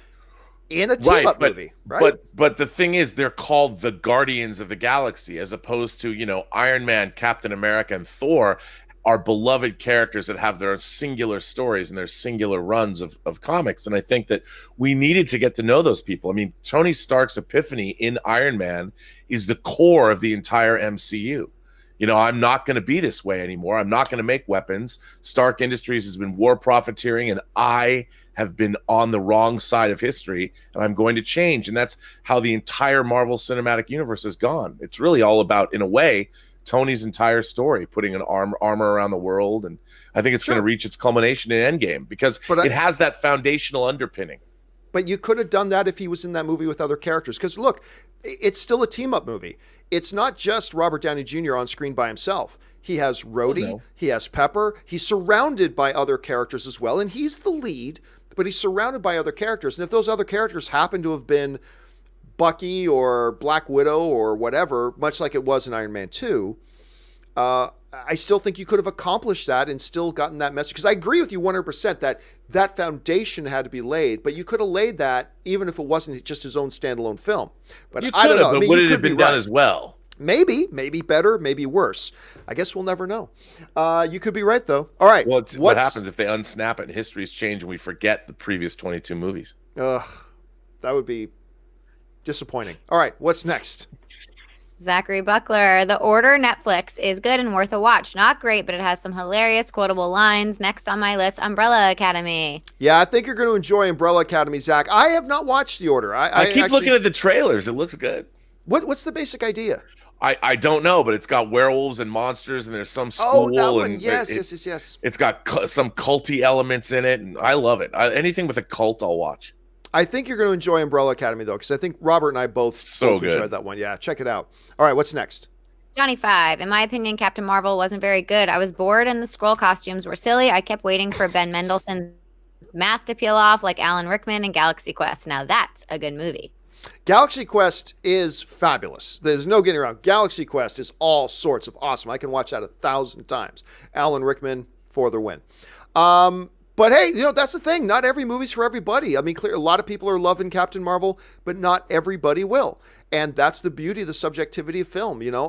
[SPEAKER 1] in a team-up movie, right?
[SPEAKER 2] But the thing is, they're called the Guardians of the Galaxy, as opposed to, you know, Iron Man, Captain America, and Thor are beloved characters that have their singular stories and their singular runs of comics. And I think that we needed to get to know those people. I mean, Tony Stark's epiphany in Iron Man is the core of the entire MCU. You know, I'm not going to be this way anymore. I'm not going to make weapons. Stark Industries has been war profiteering, and I have been on the wrong side of history, and I'm going to change. And that's how the entire Marvel Cinematic Universe has gone. It's really all about, in a way, Tony's entire story, putting an armor around the world. And I think it's going to reach its culmination in Endgame because it has that foundational underpinning.
[SPEAKER 1] But you could have done that if he was in that movie with other characters. Because look, it's still a team-up movie. It's not just Robert Downey Jr. on screen by himself. He has Rhodey, he has Pepper, he's surrounded by other characters as well, and he's the lead, but he's surrounded by other characters. And if those other characters happen to have been Bucky or Black Widow or whatever, much like it was in Iron Man 2, I still think you could have accomplished that and still gotten that message. Because I agree with you 100% that that foundation had to be laid, but you could have laid that even if it wasn't just his own standalone film. But I don't know.
[SPEAKER 2] But would it have been done as well?
[SPEAKER 1] Maybe better, maybe worse. I guess we'll never know. You could be right, though. All right.
[SPEAKER 2] Well, what happens if they unsnap it and history's changed and we forget the previous 22 movies?
[SPEAKER 1] That would be disappointing. All right. What's next?
[SPEAKER 3] Zachary Buckler, The Order, Netflix, is good and worth a watch. Not great, but it has some hilarious quotable lines. Next on my list, Umbrella Academy.
[SPEAKER 1] Yeah, I think you're going to enjoy Umbrella Academy, Zach. I have not watched The Order.
[SPEAKER 2] I keep looking at the trailers. It looks good.
[SPEAKER 1] What's the basic idea?
[SPEAKER 2] I don't know, but it's got werewolves and monsters, and there's some school.
[SPEAKER 1] Oh, that one.
[SPEAKER 2] And
[SPEAKER 1] Yes.
[SPEAKER 2] It's got some culty elements in it, and I love it. Anything with a cult, I'll watch.
[SPEAKER 1] I think you're going to enjoy Umbrella Academy, though, because I think Robert and I both enjoyed that one. Yeah, check it out. All right, what's next?
[SPEAKER 3] Johnny 5. In my opinion, Captain Marvel wasn't very good. I was bored and the Skrull costumes were silly. I kept waiting for Ben Mendelsohn's mask to peel off like Alan Rickman in Galaxy Quest. Now that's a good movie.
[SPEAKER 1] Galaxy Quest is fabulous. There's no getting around. Galaxy Quest is all sorts of awesome. I can watch that 1,000 times. Alan Rickman for the win. But hey, you know, that's the thing. Not every movie's for everybody. I mean, a lot of people are loving Captain Marvel, but not everybody will. And that's the beauty of the subjectivity of film. You know,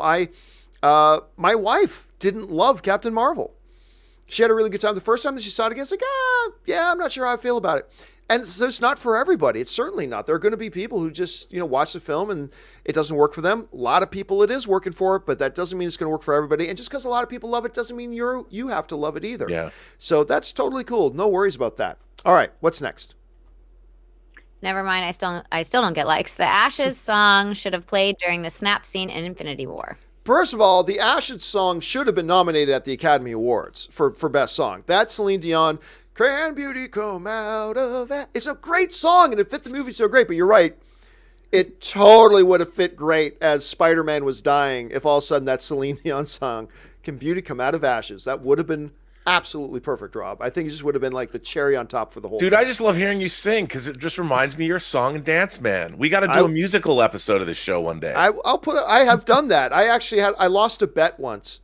[SPEAKER 1] my wife didn't love Captain Marvel. She had a really good time. The first time that she saw it again, it's like, yeah, I'm not sure how I feel about it. And so it's not for everybody. It's certainly not. There are going to be people who just, watch the film and it doesn't work for them. A lot of people it is working for, but that doesn't mean it's going to work for everybody. And just because a lot of people love it doesn't mean you have to love it either.
[SPEAKER 2] Yeah.
[SPEAKER 1] So that's totally cool. No worries about that. All right, what's next?
[SPEAKER 3] Never mind. I still don't get likes. The Ashes song should have played during the snap scene in Infinity War.
[SPEAKER 1] First of all, the Ashes song should have been nominated at the Academy Awards for Best Song. That's Celine Dion. Can beauty come out of that? It's a great song, and it fit the movie so great. But you're right. It totally would have fit great as Spider-Man was dying if all of a sudden that Celine Dion song, Can Beauty Come Out of Ashes? That would have been absolutely perfect, Rob. I think it just would have been like the cherry on top for the whole
[SPEAKER 2] Dude,
[SPEAKER 1] thing.
[SPEAKER 2] I just love hearing you sing because it just reminds me of your song and dance man. We got to do a musical episode of this show one day.
[SPEAKER 1] I have done that. I lost a bet once.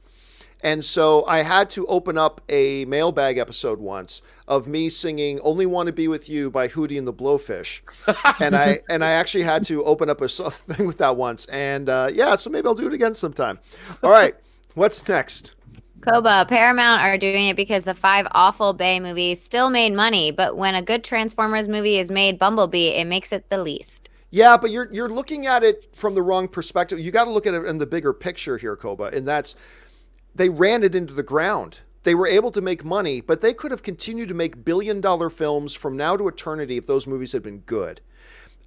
[SPEAKER 1] And so I had to open up a mailbag episode once of me singing "Only Want to Be With You" by Hootie and the Blowfish, and I actually had to open up a thing with that once. And so maybe I'll do it again sometime. All right, what's next?
[SPEAKER 3] Koba, Paramount are doing it because the 5 awful Bay movies still made money, but when a good Transformers movie is made, Bumblebee, it makes it the least.
[SPEAKER 1] Yeah, but you're looking at it from the wrong perspective. You got to look at it in the bigger picture here, Koba, and that's. They ran it into the ground. They were able to make money, but they could have continued to make billion-dollar films from now to eternity if those movies had been good.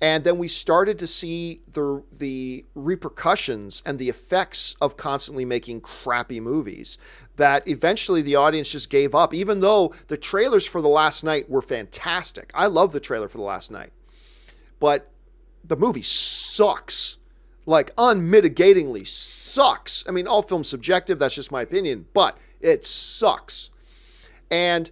[SPEAKER 1] And then we started to see the repercussions and the effects of constantly making crappy movies that eventually the audience just gave up, even though the trailers for The Last Night were fantastic. I love the trailer for The Last Night. But the movie sucks. Like, unmitigatingly sucks. I mean, all film's subjective. That's just my opinion. But it sucks. And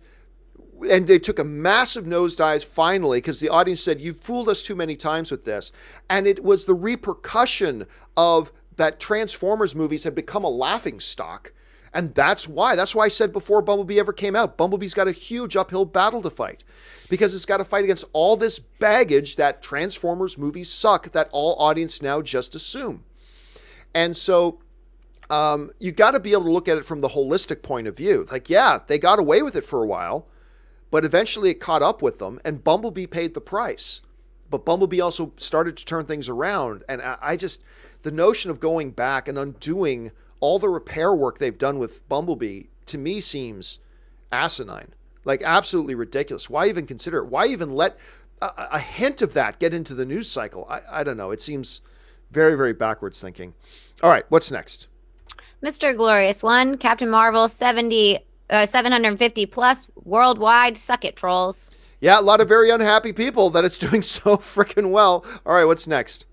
[SPEAKER 1] they took a massive nosedive finally because the audience said, "You've fooled us too many times with this." And it was the repercussion of that Transformers movies had become a laughingstock. And that's why I said before Bumblebee ever came out, Bumblebee's got a huge uphill battle to fight because it's got to fight against all this baggage that Transformers movies suck that all audience now just assume. And so you got to be able to look at it from the holistic point of view. Like, yeah, they got away with it for a while, but eventually it caught up with them and Bumblebee paid the price. But Bumblebee also started to turn things around. And the notion of going back and undoing all the repair work they've done with Bumblebee, to me, seems asinine. Like, absolutely ridiculous. Why even consider it? Why even let a hint of that get into the news cycle? I don't know. It seems very, very backwards thinking. All right, what's next?
[SPEAKER 3] Mr. Glorious One, Captain Marvel, 750 plus worldwide. Suck it, trolls.
[SPEAKER 1] Yeah, a lot of very unhappy people that it's doing so freaking well. All right, what's next?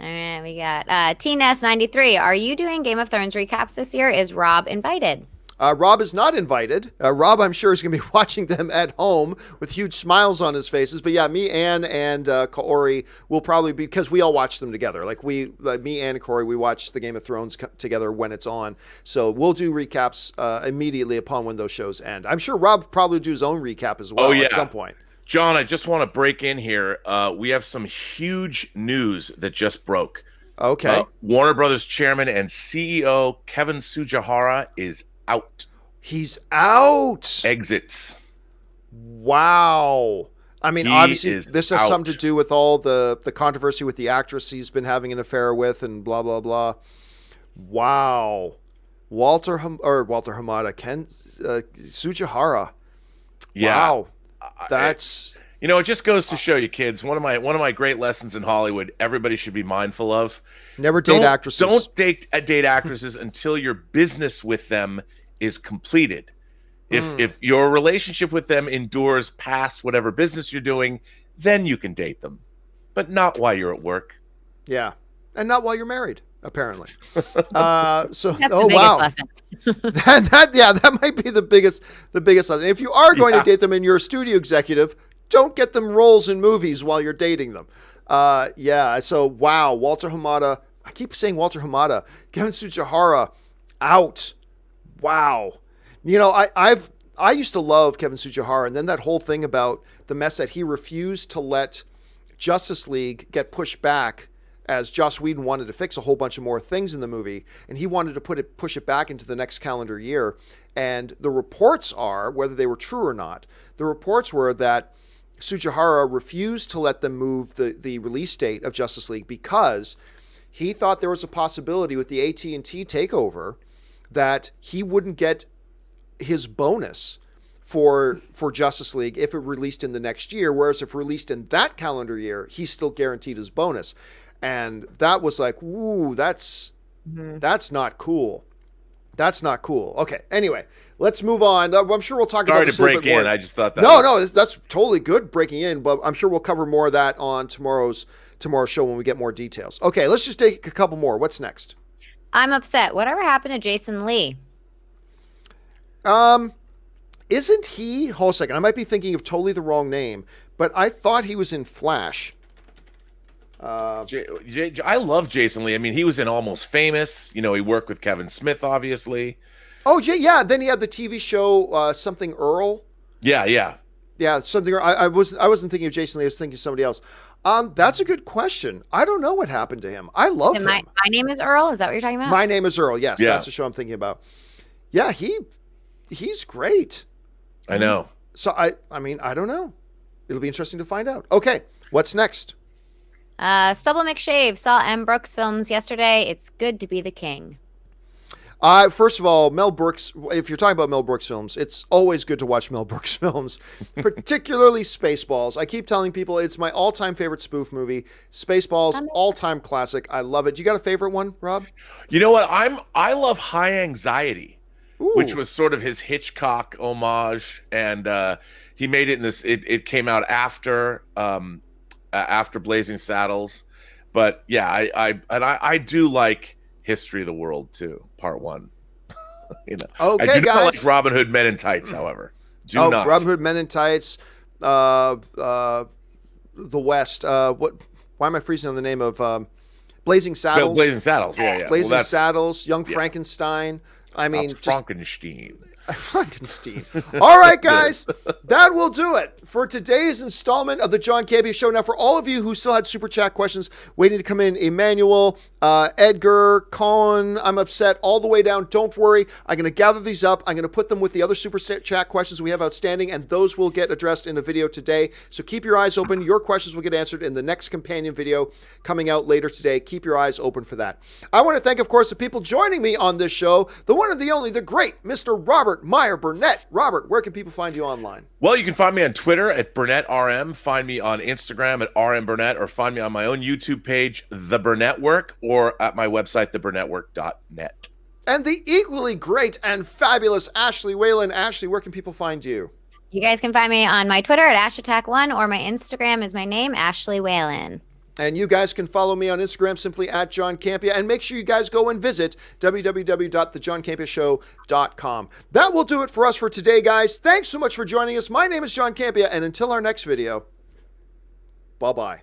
[SPEAKER 3] All right, we got TNS93. Are you doing Game of Thrones recaps this year? Is Rob invited?
[SPEAKER 1] Rob is not invited. Rob, I'm sure, is going to be watching them at home with huge smiles on his faces. But yeah, me, Ann, and Kaori will probably be, because we all watch them together. Me, Ann, and Kaori, we watch the Game of Thrones together when it's on. So we'll do recaps immediately upon when those shows end. I'm sure Rob probably do his own recap as well at some point.
[SPEAKER 2] John, I just want to break in here. We have some huge news that just broke.
[SPEAKER 1] Okay.
[SPEAKER 2] Warner Brothers chairman and CEO Kevin Tsujihara is out.
[SPEAKER 1] He's out.
[SPEAKER 2] Exits.
[SPEAKER 1] Wow. I mean, obviously, this has
[SPEAKER 2] out.
[SPEAKER 1] something to do with all the controversy with the actress he's been having an affair with and blah, blah, blah. Wow. Walter Hamada, Ken Tsujihara.
[SPEAKER 2] Yeah.
[SPEAKER 1] Wow. That's...
[SPEAKER 2] it just goes to show you, kids, one of my great lessons in Hollywood, everybody should be mindful of.
[SPEAKER 1] Never date actresses.
[SPEAKER 2] Don't date actresses until your business with them is completed. If your relationship with them endures past whatever business you're doing, then you can date them. But not while you're at work.
[SPEAKER 1] Yeah. And not while you're married, apparently.
[SPEAKER 3] That's the biggest
[SPEAKER 1] wow.
[SPEAKER 3] lesson.
[SPEAKER 1] that might be the biggest lesson. If you are going to date them and you're a studio executive, don't get them roles in movies while you're dating them. So wow, Walter Hamada. I keep saying Walter Hamada. Kevin Tsujihara out. Wow. I used to love Kevin Tsujihara, and then that whole thing about the mess that he refused to let Justice League get pushed back, as Joss Whedon wanted to fix a whole bunch of more things in the movie, and he wanted to push it back into the next calendar year. And the reports are, whether they were true or not, the reports were that Tsujihara refused to let them move the release date of Justice League because he thought there was a possibility with the AT&T takeover that he wouldn't get his bonus for Justice League if it released in the next year, whereas if released in that calendar year, he's still guaranteed his bonus. And that was like, ooh, that's not cool. That's not cool. Okay, anyway, let's move on. I'm sure we'll talk about this a little bit more.
[SPEAKER 2] Sorry to break in. I just thought that.
[SPEAKER 1] No, that's totally good breaking in, but I'm sure we'll cover more of that on tomorrow's show when we get more details. Okay, let's just take a couple more. What's next?
[SPEAKER 3] I'm upset. Whatever happened to Jason Lee?
[SPEAKER 1] Isn't he? Hold a second. I might be thinking of totally the wrong name, but I thought he was in Flash.
[SPEAKER 2] I love Jason Lee. I mean, he was in Almost Famous. You know, he worked with Kevin Smith, obviously.
[SPEAKER 1] Oh, yeah. Then he had the TV show something Earl.
[SPEAKER 2] Yeah.
[SPEAKER 1] Something. I wasn't thinking of Jason Lee. I was thinking of somebody else. That's a good question. I don't know what happened to him. I love him.
[SPEAKER 3] My Name is Earl. Is that what you're talking about?
[SPEAKER 1] My Name is Earl. Yes, that's the show I'm thinking about. Yeah, he's great.
[SPEAKER 2] I know.
[SPEAKER 1] So I mean, I don't know. It'll be interesting to find out. Okay, what's next?
[SPEAKER 3] Stubble McShave saw M. Brooks films yesterday. It's good to be the king.
[SPEAKER 1] First of all, Mel Brooks, if you're talking about Mel Brooks films, it's always good to watch Mel Brooks films, particularly Spaceballs. I keep telling people it's my all-time favorite spoof movie. Spaceballs, all-time classic. I love it. You got a favorite one, Rob?
[SPEAKER 2] You know what? I love High Anxiety,
[SPEAKER 1] Ooh.
[SPEAKER 2] which was sort of his Hitchcock homage, and he made it in this. It came out after Blazing Saddles, but yeah, I do like History of the World too, Part 1. You know,
[SPEAKER 1] okay,
[SPEAKER 2] I do
[SPEAKER 1] guys.
[SPEAKER 2] not like Robin Hood Men in Tights, however. Do not.
[SPEAKER 1] Robin Hood Men in Tights, The West. Why am I freezing on the name of Blazing Saddles?
[SPEAKER 2] Blazing Saddles, yeah.
[SPEAKER 1] Blazing Saddles, Young Frankenstein. I mean,
[SPEAKER 2] Frankenstein.
[SPEAKER 1] Frankenstein. All right, guys, that will do it for today's installment of the John Campea Show. Now, for all of you who still had super chat questions waiting to come in, Emmanuel, Edgar, Colin, I'm upset, all the way down. Don't worry. I'm going to gather these up. I'm going to put them with the other super chat questions we have outstanding, and those will get addressed in a video today. So keep your eyes open. Your questions will get answered in the next companion video coming out later today. Keep your eyes open for that. I want to thank, of course, the people joining me on this show, the one and the only, the great Mr. Robert Meyer Burnett. Robert, where can people find you online?
[SPEAKER 2] Well, you can find me on Twitter at BurnettRM, find me on Instagram at RMBurnett, or find me on my own YouTube page, The Burnett Work, or at my website, theburnettwork.net.
[SPEAKER 1] And the equally great and fabulous Ashley Whalen. Ashley, where can people find you?
[SPEAKER 3] You guys can find me on my Twitter at AshAttack1, or my Instagram is my name, Ashley Whalen.
[SPEAKER 1] And you guys can follow me on Instagram simply at John Campea. And make sure you guys go and visit www.thejohncampeashow.com. That will do it for us for today, guys. Thanks so much for joining us. My name is John Campea, and until our next video, bye-bye.